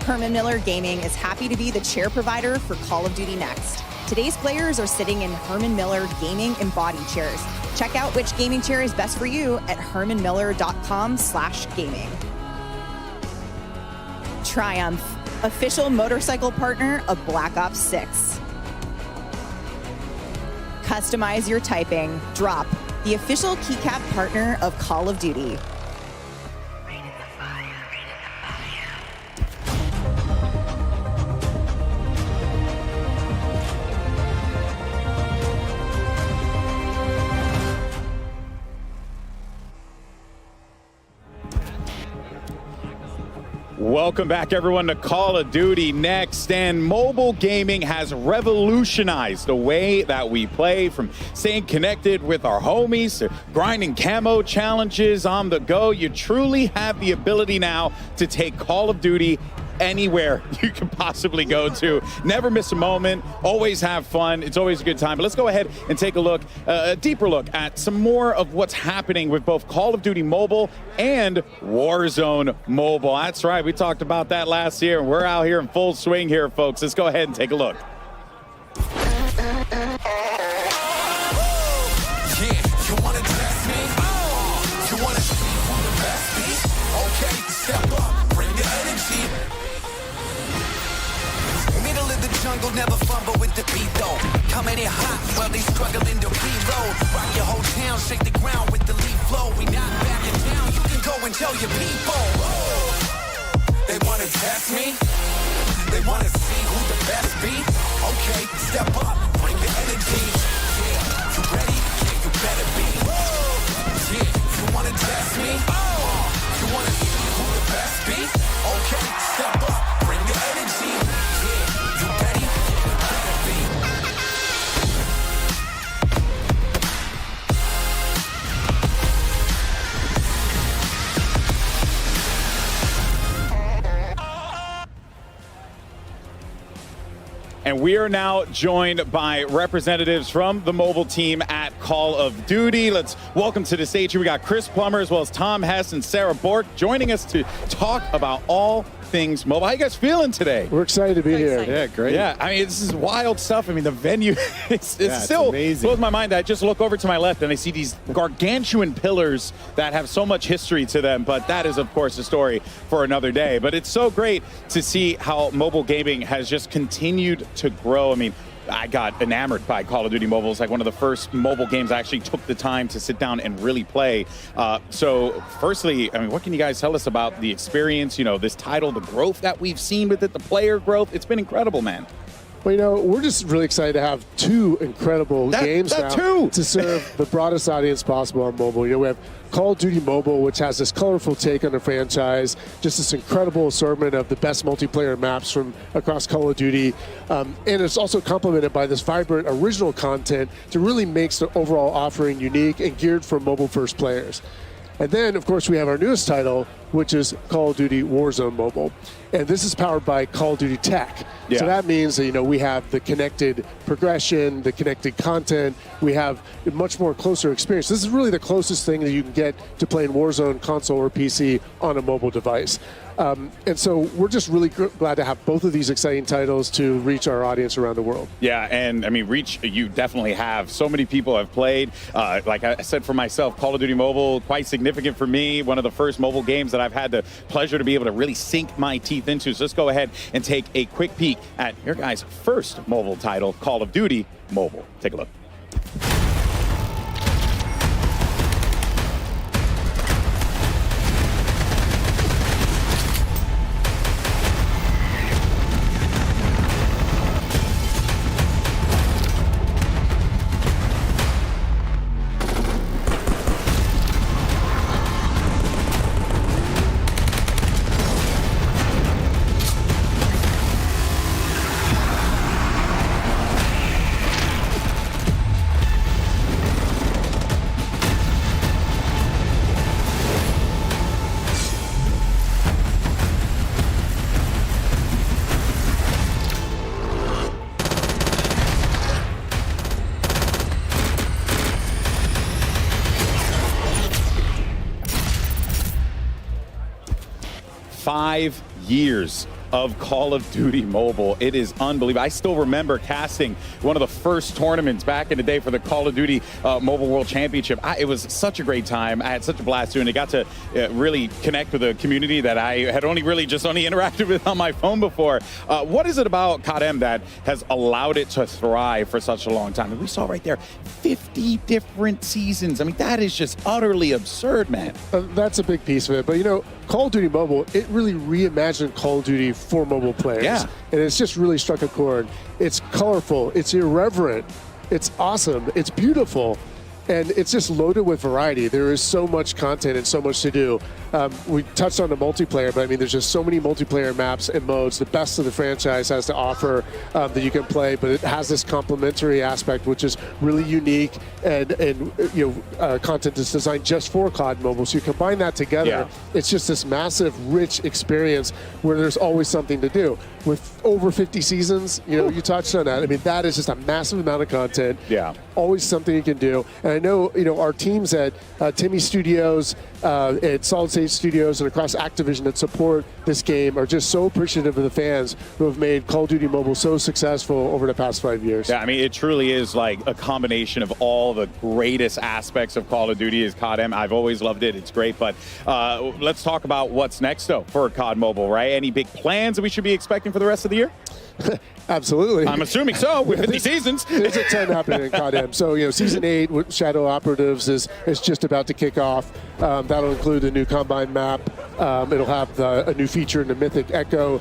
S4: Herman Miller Gaming is happy to be the chair provider for Call of Duty Next. Today's players are sitting in Herman Miller Gaming Embodied chairs. Check out which gaming chair is best for you at hermanmiller.com/gaming. Triumph, official motorcycle partner of Black Ops 6. Customize your typing. Drop, the official keycap partner of Call of Duty.
S3: Welcome back, everyone, to Call of Duty Next. And mobile gaming has revolutionized the way that we play, from staying connected with our homies to grinding camo challenges on the go. You truly have the ability now to take Call of Duty anywhere you can possibly go to. Never miss a moment, always have fun. It's always a good time. But let's go ahead and take a look, a deeper look at some more of what's happening with both Call of Duty Mobile and Warzone Mobile. That's right, we talked about that last year, and we're out here in full swing here, folks. Let's go ahead and take a look.
S12: Jungle never fumble with the beat though. Coming in hot while they struggling to reload. Rock your whole town, shake the ground with the lead flow. We not backing down, you can go and tell your people. They wanna test me, they wanna see who the best be. Okay, step up, bring the energy. Yeah, you ready? Yeah, you better be. Yeah, you wanna test me? You wanna see who the best be? Okay, step up, bring the energy.
S3: And we are now joined by representatives from the mobile team at Call of Duty. Let's welcome to the stage here. We got Chris Plummer as well as Tom Hess and Sarah Bork joining us to talk about all things mobile. How you guys feeling today?
S13: We're excited to be here.
S3: Yeah, great. Yeah, I mean, this is wild stuff. I mean, the venue, it's still
S13: amazing.
S3: Blows my mind. I just look over to my left and I see these gargantuan pillars that have so much history to them, but that is, of course, a story for another day. But it's so great to see how mobile gaming has just continued to grow. I mean, I got enamored by Call of Duty Mobile. It's like one of the first mobile games I actually took the time to sit down and really play. So firstly, I mean, what can you guys tell us about the experience, you know, this title, the growth that we've seen with it, the player growth? It's been incredible, man.
S13: Well, you know, we're just really excited to have two incredible games now to serve the broadest audience possible on mobile. You know, we have Call of Duty Mobile, which has this colorful take on the franchise, just this incredible assortment of the best multiplayer maps from across Call of Duty. And it's also complemented by this vibrant original content that really makes the overall offering unique and geared for mobile-first players. And then, of course, we have our newest title, which is Call of Duty Warzone Mobile. And this is powered by Call of Duty Tech. Yeah. So that means that, you know, we have the connected progression, the connected content. We have a much more closer experience. This is really the closest thing that you can get to playing Warzone console or PC on a mobile device. And so we're just really glad to have both of these exciting titles to reach our audience around the world.
S3: Yeah, and I mean, reach, you definitely have. So many people have played. Like I said for myself, Call of Duty Mobile, quite significant for me. One of the first mobile games that I've had the pleasure to be able to really sink my teeth into. So let's go ahead and take a quick peek at your guys' first mobile title, Call of Duty Mobile. Take a look. Five years of Call of Duty Mobile. It is unbelievable. I still remember casting one of the first tournaments back in the day for the Call of Duty Mobile World Championship. It was such a great time. I had such a blast doing it. I got to really connect with a community that I had only interacted with on my phone before. What is it about CODM that has allowed it to thrive for such a long time? And we saw right there 50 different seasons. I mean, that is just utterly absurd, man.
S13: That's a big piece of it. But, you know, Call of Duty Mobile, it really reimagined Call of Duty for mobile players.
S3: Yeah.
S13: And it's just really struck a chord. It's colorful, it's irreverent, it's awesome, it's beautiful, and it's just loaded with variety. There is so much content and so much to do. we touched on the multiplayer, but I mean, there's just so many multiplayer maps and modes. The best of the franchise has to offer that you can play, but it has this complementary aspect, which is really unique and content that's designed just for COD Mobile. So you combine that together, it's just this massive, rich experience where there's always something to do. With over 50 seasons, you touched on that. I mean, that is just a massive amount of content.
S3: Yeah.
S13: Always something you can do. And I know, our teams at Timmy Studios, at Solid State Studios, and across Activision that support this game are just so appreciative of the fans who have made Call of Duty Mobile so successful over the past 5 years.
S3: Yeah, I mean, it truly is like a combination of all the greatest aspects of Call of Duty is COD M. I've always loved it. It's great. But let's talk about what's next, though, for COD Mobile, right? Any big plans that we should be expecting for the rest of the year?
S13: Absolutely.
S3: I'm assuming so, with 50 seasons.
S13: There's a 10 happening in COD M. So, Season 8 with Shadow Operatives is just about to kick off. That'll include a new Combine map. It'll have a new feature in the Mythic Echo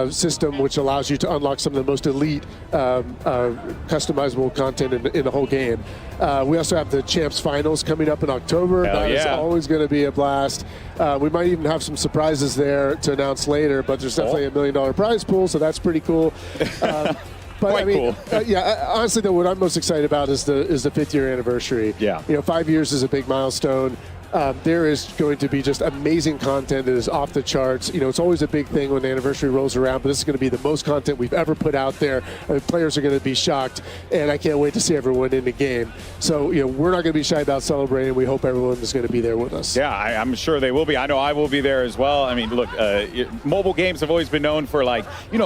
S13: system, which allows you to unlock some of the most elite customizable content in the whole game. We also have the Champs Finals coming up in October. That is always going to be a blast. We might even have some surprises there to announce later, but there's definitely a $1 million prize pool, so that's pretty cool. But
S3: Quite cool.
S13: Honestly, though, what I'm most excited about is the 5th year anniversary.
S3: Yeah.
S13: 5 years is a big milestone. There is going to be just amazing content that is off the charts. It's always a big thing when the anniversary rolls around, but this is going to be the most content we've ever put out there. Players are going to be shocked, and I can't wait to see everyone in the game. So, we're not going to be shy about celebrating. We hope everyone is going to be there with us.
S3: Yeah, I'm sure they will be. I know I will be there as well. I mean, look, mobile games have always been known for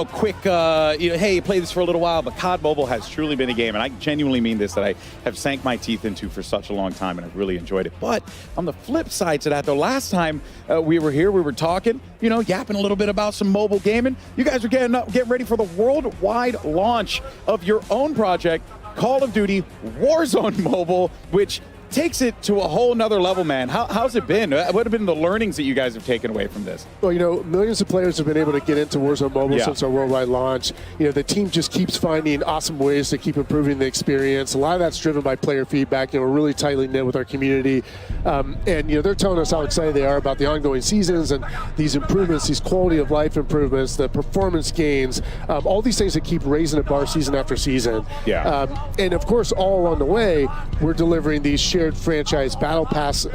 S3: quick, hey, play this for a little while, but COD Mobile has truly been a game, and I genuinely mean this, that I have sank my teeth into for such a long time, and I've really enjoyed it. But on the flip side to that, though, last time we were here, we were talking, yapping a little bit about some mobile gaming. You guys are getting ready for the worldwide launch of your own project, Call of Duty Warzone Mobile, which takes it to a whole nother level, man. How's it been? What have been the learnings that you guys have taken away from this?
S13: Well, millions of players have been able to get into Warzone Mobile since our worldwide launch. The team just keeps finding awesome ways to keep improving the experience. A lot of that's driven by player feedback. We're really tightly knit with our community. And they're telling us how excited they are about the ongoing seasons and these improvements, these quality of life improvements, the performance gains, all these things that keep raising the bar season after season.
S3: Yeah.
S13: And of course, all along the way, we're delivering these shared franchise battle pass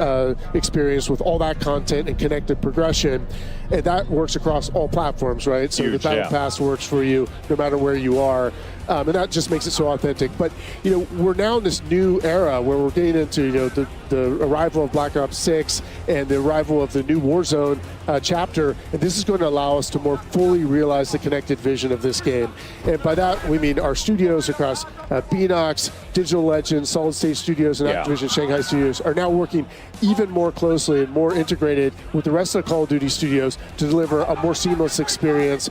S13: experience with all that content and connected progression, and that works across all platforms, right? So the battle pass works for you no matter where you are, and that just makes it so authentic. But we're now in this new era where we're getting into the arrival of Black Ops 6 and the arrival of the new Warzone chapter, and this is going to allow us to more fully realize the connected vision of this game. And by that we mean our studios across Beanox, Digital Legends, Solid State Studios, and Activision Shanghai Studios are now working even more closely and more integrated with the rest of the Call of Duty studios to deliver a more seamless experience,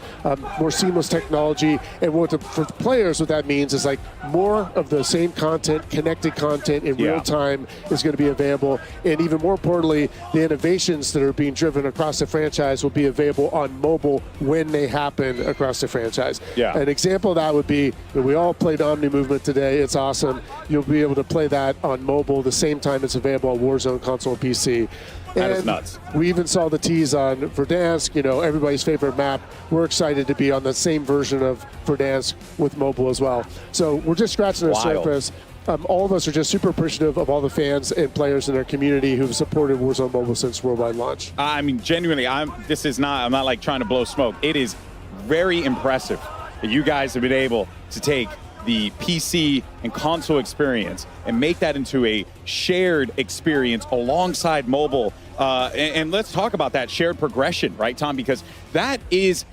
S13: more seamless technology. And for players, what that means is more of the same content, connected content in real time is going to be available. And even more importantly, the innovations that are being driven across the franchise will be available on mobile when they happen across the franchise.
S3: Yeah.
S13: An example of that would be that we all played Omni Movement today. It's awesome. You'll be able to play that on mobile the same time it's available on Warzone console and PC.
S3: That is nuts.
S4: We even saw the tease on Verdansk, everybody's favorite map. We're excited to be on the same version of Verdansk with mobile as well. So we're just scratching the surface. All of us are just super appreciative of all the fans and players in our community who've supported Warzone Mobile since worldwide launch.
S3: I mean, genuinely, I'm not like trying to blow smoke. It is very impressive that you guys have been able to take the PC and console experience and make that into a shared experience alongside mobile. And let's talk about that shared progression, right, Tom? Because that is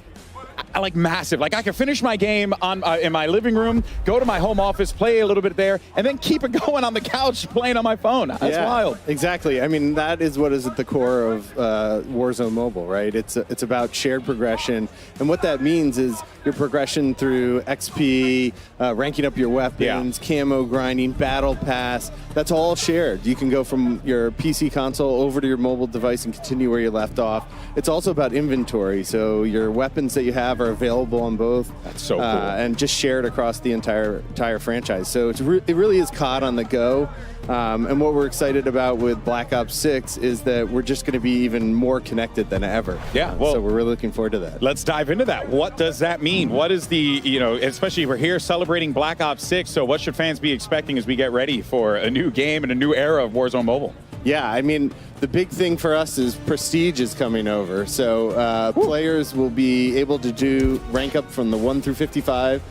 S3: massive. I can finish my game in my living room, go to my home office, play a little bit there, and then keep it going on the couch playing on my phone. That's wild.
S14: Exactly. I mean, that is what is at the core of Warzone Mobile, right? It's about shared progression, and what that means is your progression through XP, ranking up your weapons, camo grinding, battle pass. That's all shared. You can go from your PC console over to your mobile device and continue where you left off. It's also about inventory, so your weapons that you have are available on both.
S3: That's so cool.
S14: And just shared across the entire franchise. So it really is COD on the go. And what we're excited about with Black Ops 6 is that we're just going to be even more connected than ever.
S3: Yeah, well,
S14: so we're really looking forward to that.
S3: Let's dive into that. What does that mean? What is the, especially we're here celebrating Black Ops 6, so what should fans be expecting as we get ready for a new game and a new era of Warzone Mobile?
S14: Yeah, I mean, the big thing for us is Prestige is coming over. So players will be able to rank up from the 1 through 55.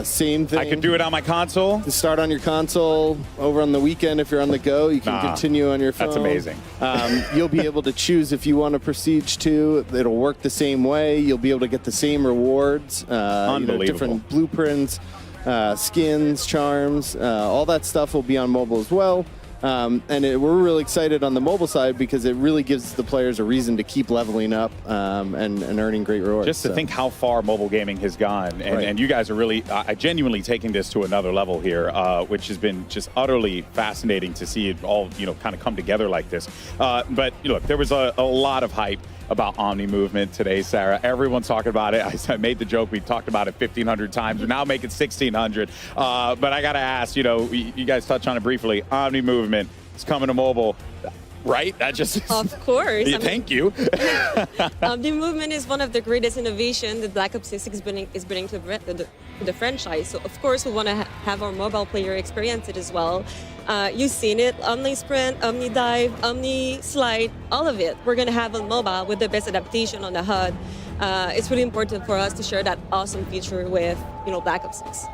S14: Same thing.
S3: I can do it on my console?
S14: Start on your console. Over on the weekend, if you're on the go, you can continue on your phone.
S3: That's amazing.
S14: You'll be able to choose if you want a Prestige 2. It'll work the same way. You'll be able to get the same rewards.
S3: Unbelievable.
S14: Different blueprints, skins, charms. All that stuff will be on mobile as well. We're really excited on the mobile side because it really gives the players a reason to keep leveling up and earning great rewards.
S3: Just to think how far mobile gaming has gone. And you guys are really genuinely taking this to another level here, which has been just utterly fascinating to see it all, kind of come together like this. But look, there was a lot of hype about Omni movement today, Sarah. Everyone's talking about it. I made the joke, we talked about it 1,500 times. We now make it 1,600. But I got to ask, you guys touched on it briefly. Omni movement is coming to mobile, right? That just is,
S15: of course.
S3: Thank you.
S15: The movement is one of the greatest innovation that Black Ops 6 is bringing to the franchise. So of course we want to have our mobile player experience it as well. You've seen it, Omni Sprint, Omni Dive, Omni Slide, all of it. We're going to have on mobile with the best adaptation on the HUD. It's really important for us to share that awesome feature with, Black Ops 6.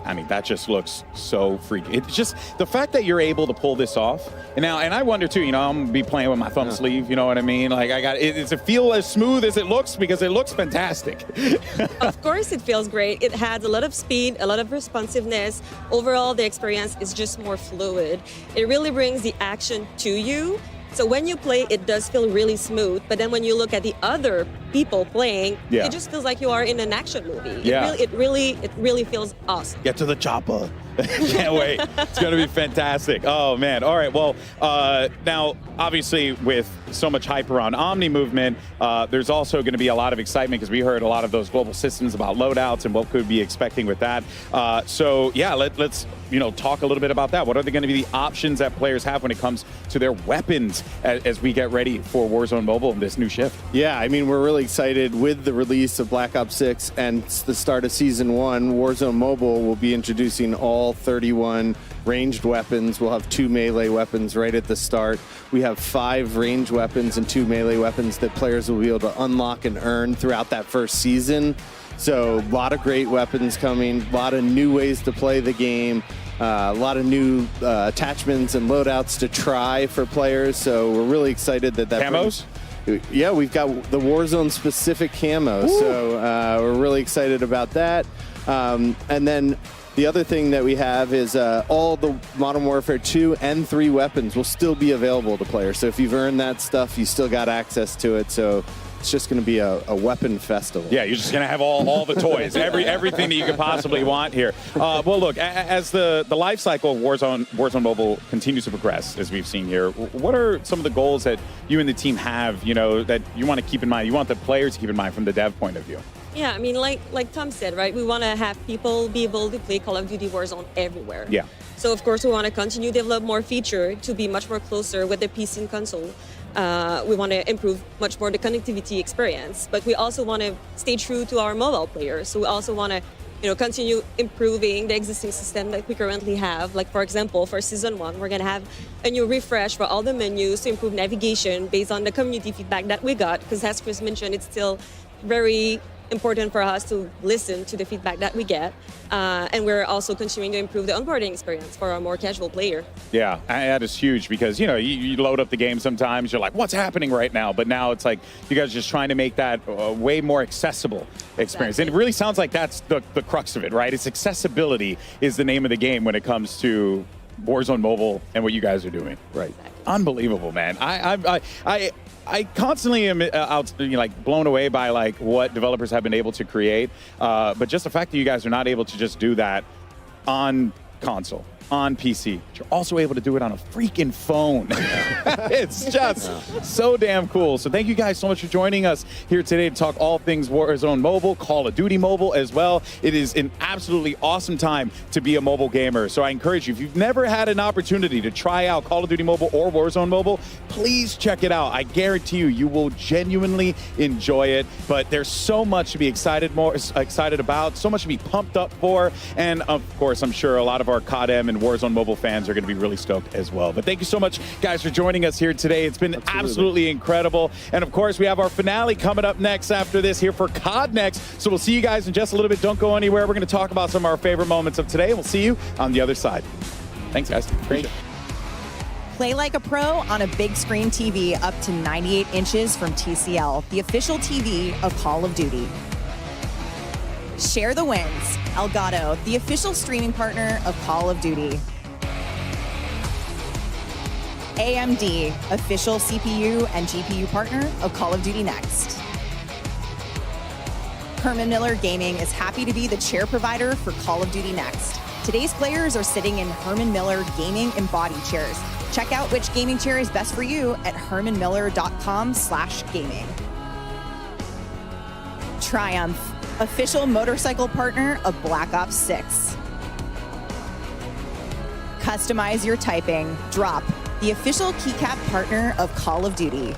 S3: I mean, that just looks so freaky. It's just the fact that you're able to pull this off. And I wonder too, I'm gonna be playing with my thumb sleeve, you know what I mean? Like does it feel as smooth as it looks? Because it looks fantastic.
S15: Of course it feels great. It has a lot of speed, a lot of responsiveness. Overall, the experience is just more fluid. It really brings the action to you. So when you play, it does feel really smooth. But then when you look at the other people playing, it just feels like you are in an action movie.
S3: Yeah.
S15: It really feels awesome.
S3: Get to the chopper. Can't wait. It's going to be fantastic. Oh, man. All right. Well, now, obviously, with so much hype around Omni movement, there's also going to be a lot of excitement because we heard a lot of those global systems about loadouts and what could be expecting with that. So, yeah, let's talk a little bit about that. What are going to be the options that players have when it comes to their weapons as we get ready for Warzone Mobile and this new shift?
S14: Yeah, I mean, we're really excited with the release of Black Ops 6 and the start of Season 1. Warzone Mobile will be introducing all 31 ranged weapons. We'll have 2 melee weapons right at the start. We have 5 ranged weapons and 2 melee weapons that players will be able to unlock and earn throughout that first season. So a lot of great weapons coming, a lot of new ways to play the game, a lot of new attachments and loadouts to try for players. So we're really excited that
S3: Camos?
S14: Yeah, we've got the Warzone specific camo. So we're really excited about that. And then the other thing that we have is all the Modern Warfare 2 and 3 weapons will still be available to players. So if you've earned that stuff, you still got access to it. So it's just going to be a weapon festival.
S3: Yeah, you're just going to have all the toys, everything that you could possibly want here. Well, look, as the life cycle of Warzone Mobile continues to progress, as we've seen here, what are some of the goals that you and the team have, that you want to keep in mind, you want the players to keep in mind from the dev point of view?
S15: Yeah, I mean, like Tom said, right? We want to have people be able to play Call of Duty Warzone everywhere.
S3: Yeah.
S15: So, of course, we want to continue to develop more feature to be much more closer with the PC and console. We want to improve much more the connectivity experience, but we also want to stay true to our mobile players. So we also want to, continue improving the existing system that we currently have. Like, for example, for Season 1, we're going to have a new refresh for all the menus to improve navigation based on the community feedback that we got, because as Chris mentioned, it's still very important for us to listen to the feedback that we get. And we're also continuing to improve the onboarding experience for our more casual player.
S3: Yeah, that is huge because, you load up the game sometimes, you're like, what's happening right now? But now it's like you guys are just trying to make that a way more accessible experience.
S15: Exactly.
S3: And it really sounds like that's the crux of it, right? It's accessibility is the name of the game when it comes to Warzone Mobile and what you guys are doing.
S14: Right.
S15: Exactly.
S3: Unbelievable, man. I constantly am blown away by what developers have been able to create, but just the fact that you guys are not able to just do that on console, on PC, but you're also able to do it on a freaking phone. It's just so damn cool. So thank you guys so much for joining us here today to talk all things Warzone Mobile, Call of Duty Mobile as well. It is an absolutely awesome time to be a mobile gamer. So I encourage you, if you've never had an opportunity to try out Call of Duty Mobile or Warzone Mobile, please check it out. I guarantee you will genuinely enjoy it. But there's so much to be excited about, so much to be pumped up for. And of course, I'm sure a lot of our COD-M and Warzone Mobile fans are going to be really stoked as well. But thank you so much, guys, for joining us here today. It's been absolutely incredible. And of course, we have our finale coming up next after this here for COD Next. So we'll see you guys in just a little bit. Don't go anywhere. We're going to talk about some of our favorite moments of today. We'll see you on the other side. Thanks, guys. Great.
S4: Play like a pro on a big screen TV up to 98 inches from TCL, the official TV of Call of Duty. Share the wins. Elgato, the official streaming partner of Call of Duty. AMD, official CPU and GPU partner of Call of Duty Next. Herman Miller Gaming is happy to be the chair provider for Call of Duty Next. Today's players are sitting in Herman Miller Gaming Embodied chairs. Check out which gaming chair is best for you at hermanmiller.com/gaming. Triumph, official motorcycle partner of Black Ops 6. Customize your typing. Drop, the official keycap partner of Call of Duty.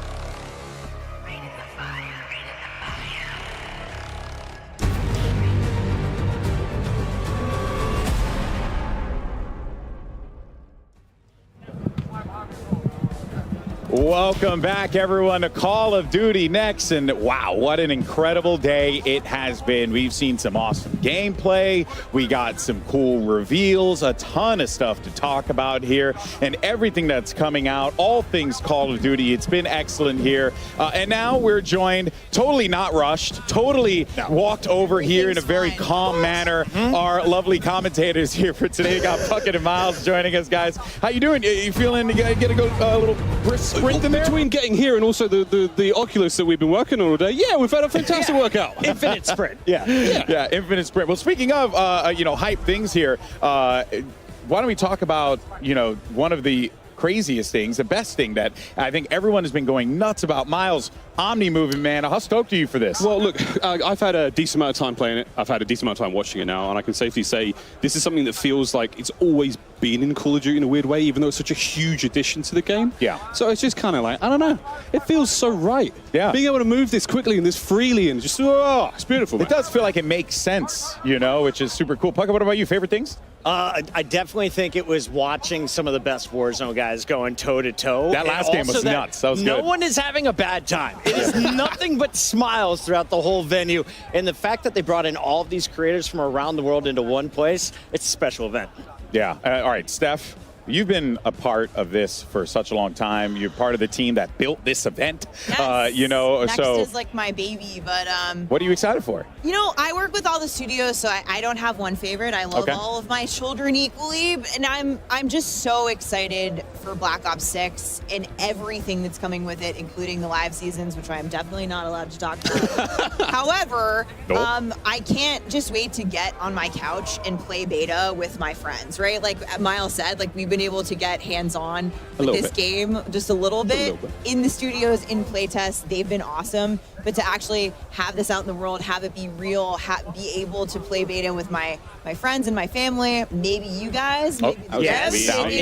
S3: Welcome back, everyone, to Call of Duty Next. And wow, what an incredible day it has been. We've seen some awesome gameplay. We got some cool reveals, a ton of stuff to talk about here, and everything that's coming out, all things Call of Duty. It's been excellent here. And now we're joined, totally not rushed, totally walked over here in a very calm manner. Our lovely commentators here for today. We got Puckett and Miles joining us, guys. How you doing? You feeling to get a little brisk sprint in there?
S1: Between getting here and also the Oculus that we've been working on all day, yeah, we've had a fantastic workout.
S2: Infinite sprint.
S3: Yeah, infinite sprint. Well, speaking of, hype things here, why don't we talk about, one of the craziest things, the best thing that I think everyone has been going nuts about. Miles, Omni moving, man. How stoked are you for this?
S1: Well, look, I've had a decent amount of time playing it. I've had a decent amount of time watching it now, and I can safely say this is something that feels like it's always been in Call of Duty in a weird way, even though it's such a huge addition to the game.
S3: Yeah.
S1: So it's just kind of like, I don't know. It feels so right.
S3: Yeah.
S1: Being able to move this quickly and this freely and just, it's beautiful, man.
S3: It does feel like it makes sense, which is super cool. Pucka, what about you? Favorite things?
S2: I definitely think it was watching some of the best Warzone guys going toe-to-toe.
S3: That last game was nuts. That was good.
S2: No one is having a bad time. It is nothing but smiles throughout the whole venue. And the fact that they brought in all of these creators from around the world into one place, it's a special event.
S3: Yeah. All right, Steph. You've been a part of this for such a long time. You're part of the team that built this event.
S4: Yes. Next
S3: so
S4: is like my baby, but
S3: what are you excited for?
S4: I work with all the studios, so I don't have one favorite. I love all of my children equally, and I'm just so excited for Black Ops 6 and everything that's coming with it, including the live seasons, which I'm definitely not allowed to talk about. However, I can't just wait to get on my couch and play beta with my friends, right? Like Miles said, like we've been able to get hands-on with this game just a little bit in the studios, in playtests. They've been awesome, but to actually have this out in the world, have it be real, be able to play beta with my friends and my family, maybe you guys, maybe
S3: I'm actually very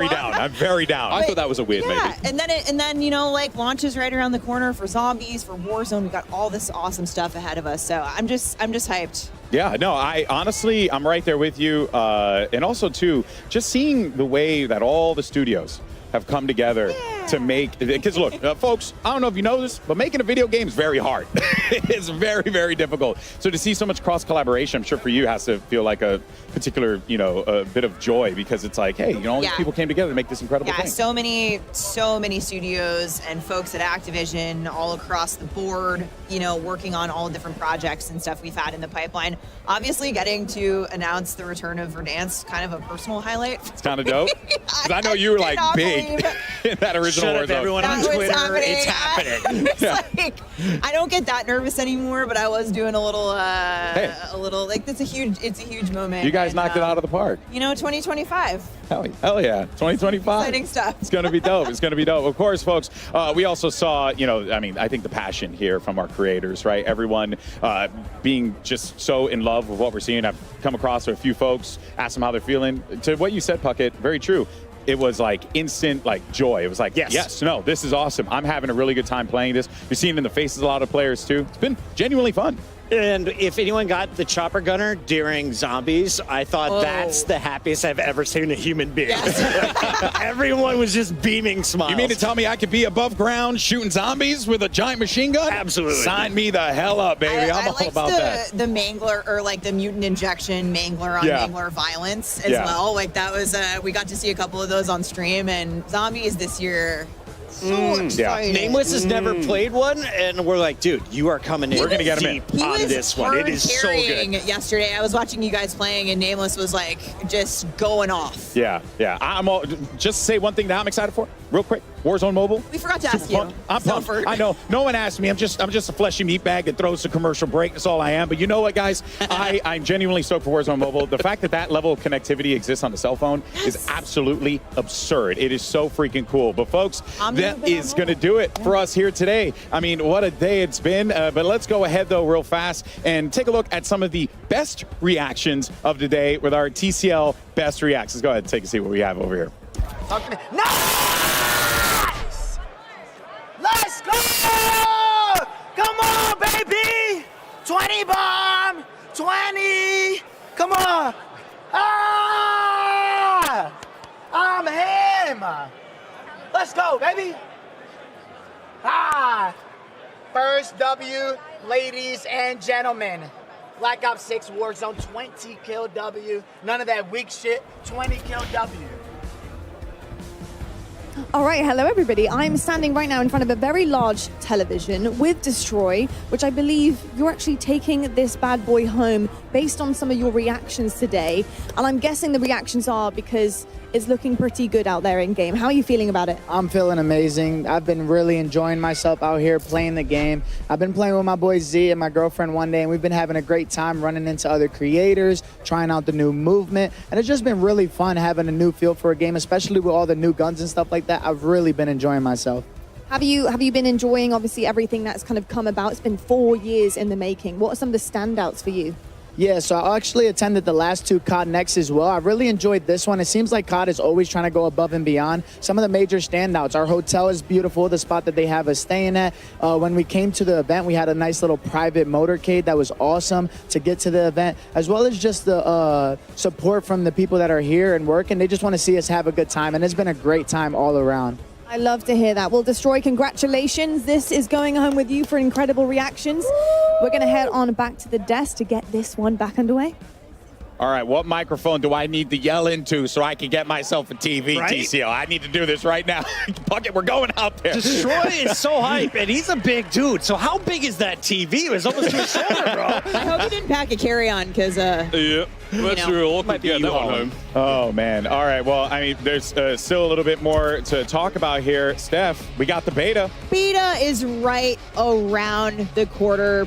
S3: down. I'm very down. I thought that was a weird maybe.
S4: And then launches right around the corner for Zombies, for Warzone. We got all this awesome stuff ahead of us, so I'm just hyped.
S3: Yeah, no, I'm right there with you. And also, too, just seeing the way that all the studios have come together to make, because look, folks, I don't know if you know this, but making a video game is very hard. It's very, very difficult. So to see so much cross collaboration, I'm sure for you has to feel like a particular, a bit of joy, because it's like, hey, all these people came together to make this incredible thing.
S4: So many studios and folks at Activision all across the board, working on all different projects and stuff we've had in the pipeline. Obviously, getting to announce the return of Verdansk, kind of a personal highlight.
S3: It's kind of dope. Because I know you were like big in that original original
S2: Shut up,
S3: Warzone.
S2: everyone on
S4: That was
S2: Twitter.
S4: happening.
S2: It's happening.
S4: It's like, I don't get that nervous anymore, but I was doing a little like it's a huge moment.
S3: You guys
S4: and,
S3: knocked it out of the park.
S4: 2025.
S3: Hell yeah, 2025.
S4: Exciting stuff.
S3: It's going to be dope. It's going to be dope. Of course, folks, we also saw, I think the passion here from our creators, right? Everyone being just so in love with what we're seeing. I've come across a few folks, asked them how they're feeling. To what you said, Puckett, very true. It was like instant joy. It was like, yes, no, this is awesome. I'm having a really good time playing this. You're seeing it in the faces of a lot of players too. It's been genuinely fun.
S2: And if anyone got the chopper gunner during zombies, I thought that's the happiest I've ever seen a human being. Yes. Everyone was just beaming smiles.
S3: You mean to tell me I could be above ground shooting zombies with a giant machine gun?
S2: Absolutely.
S3: Sign me the hell up, baby. I'm all about that.
S4: The mangler, or like the mutant injection mangler on mangler violence as well. Like that was, we got to see a couple of those on stream, and zombies this year. So excited.
S2: Nameless has never played one, and we're like, dude, you are coming in.
S3: We're going to get him in.
S2: On this one. It is so good.
S4: Yesterday, I was watching you guys playing, and Nameless was like just going off.
S3: Yeah. I'm all, just say one thing that I'm excited for, real quick. Warzone Mobile.
S4: We forgot to ask you.
S3: I'm pumped. I know. No one asked me. I'm just a fleshy meat bag that throws a commercial break. That's all I am. But you know what, guys? I'm genuinely stoked for Warzone Mobile. The fact that level of connectivity exists on the cell phone is absolutely absurd. It is so freaking cool. But folks, that is going to do it for us here today. I mean, what a day it's been. But let's go ahead, though, real fast and take a look at some of the best reactions of the day with our TCL Best Reacts. Let's go ahead and take a see what we have over here.
S16: Let's go! Come on, baby! 20 bomb! 20! Come on! Ah! I'm him! Let's go, baby! Ah! First W, ladies and gentlemen. Black Ops 6 Warzone, 20 kill W. None of that weak shit, 20 kill W.
S11: All right, hello everybody. I'm standing right now in front of a very large television with Destroy, which I believe you're actually taking this bad boy home based on some of your reactions today. And I'm guessing the reactions are because it's looking pretty good out there in game. How are you feeling about it?
S17: I'm feeling amazing. I've been really enjoying myself out here playing the game. I've been playing with my boy Z and my girlfriend one day, and we've been having a great time running into other creators, trying out the new movement, and it's just been really fun having a new feel for a game, especially with all the new guns and stuff like that. I've really been enjoying myself.
S11: Have you been enjoying, obviously, everything that's kind of come about? It's been 4 years in the making. What are some of the standouts for you?
S17: Yeah, so I actually attended the last two COD Next as well. I really enjoyed this one. It seems like COD is always trying to go above and beyond. Some of the major standouts, our hotel is beautiful, the spot that they have us staying at. When we came to the event, we had a nice little private motorcade that was awesome to get to the event, as well as just the support from the people that are here and working. They just want to see us have a good time, and it's been a great time all around.
S11: I love to hear that. Well, Destroy, congratulations. This is going home with you for incredible reactions. We're going to head on back to the desk to get this one back underway.
S3: All right, what microphone do I need to yell into so I can get myself a TV,
S2: right?
S3: TCL? I need to do this right now. Puckett, we're going out there.
S2: Destroy is so hype, and he's a big dude. So how big is that TV? It was almost to his shoulder, bro.
S4: I hope you didn't pack a carry-on, because
S1: yeah, that's true. Might get that one home.
S3: Oh, man. All right, well, I mean, there's still a little bit more to talk about here. Steph, we got the beta.
S4: Beta is right around the corner.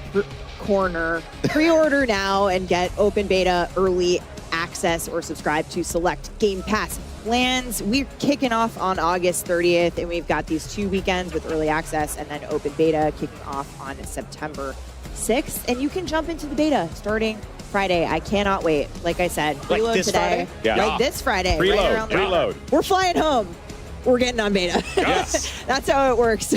S4: Pre-order now and get open beta early access or subscribe to select Game Pass plans. We're kicking off on August 30th, and we've got these 2 weekends with early access and then open beta kicking off on September 6th. And you can jump into the beta starting Friday. I cannot wait. Like I said, preload
S2: this
S4: today.
S2: Friday?
S3: Yeah.
S4: Like this Friday.
S3: Preload,
S4: right around the corner. We're flying home. We're getting on beta.
S3: Yes.
S4: That's how it works.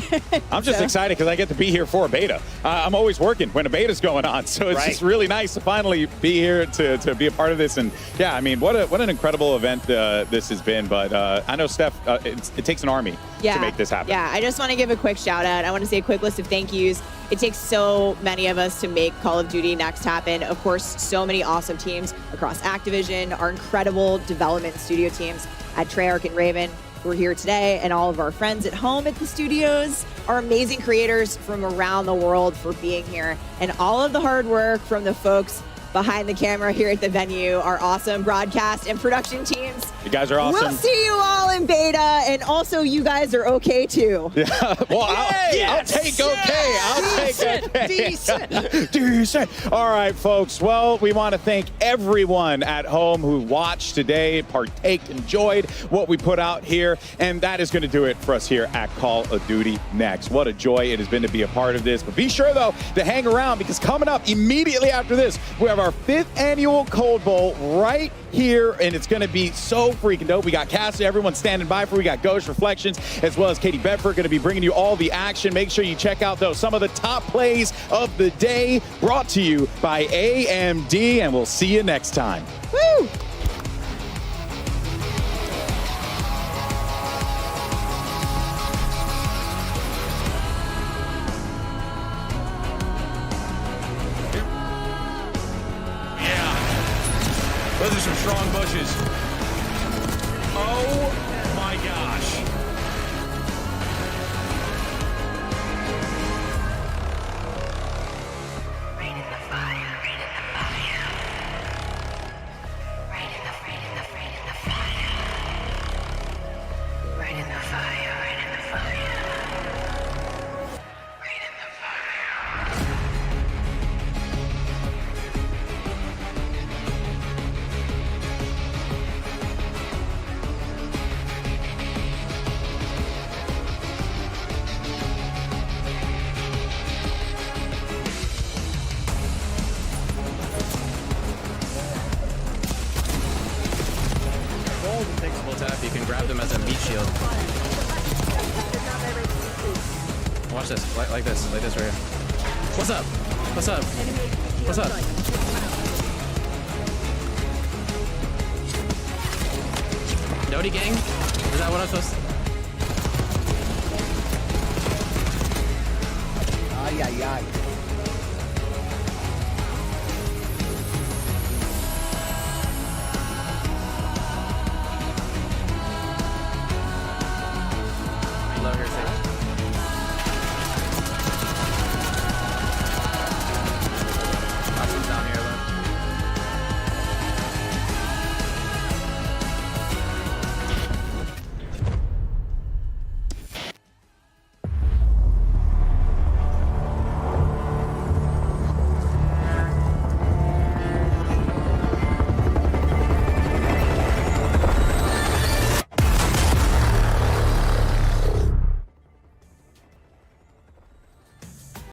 S3: I'm just excited because I get to be here for a beta. I'm always working when a beta's going on, so it's just really nice to finally be here to be a part of this. And yeah, I mean, what an incredible event this has been. But I know, Steph, it takes an army to make this happen.
S4: Yeah, I just want to give a quick shout out. I want to say a quick list of thank yous. It takes so many of us to make Call of Duty Next happen. Of course, so many awesome teams across Activision, our incredible development studio teams at Treyarch and Raven, who are here today, and all of our friends at home at the studios, our amazing creators from around the world for being here, and all of the hard work from the folks behind the camera here at the venue, our awesome broadcast and production teams.
S3: You guys are awesome.
S4: We'll see you all in beta, and also you guys are okay too.
S3: Yeah. Well, I'll take okay. I'll take okay. Decent. All right, folks. Well, we want to thank everyone at home who watched today, partaked, enjoyed what we put out here, and that is going to do it for us here at Call of Duty Next. What a joy it has been to be a part of this. But be sure, though, to hang around, because coming up immediately after this, we have our 5th annual Cold Bowl right here, and it's going to be so freaking dope. We got Cassidy, everyone standing by for. We got Ghost Reflections, as well as Katie Bedford, going to be bringing you all the action. Make sure you check out, though, some of the top plays of the day, brought to you by AMD, and we'll see you next time.
S4: Woo!
S5: Those are some strong bushes. Oh my gosh.
S18: Tap, you can grab them as a meat shield. Watch this, like this right here. What's up? What's up? What's up? Nodi gang? Is that what I'm supposed to?
S16: Ay, ay, ay.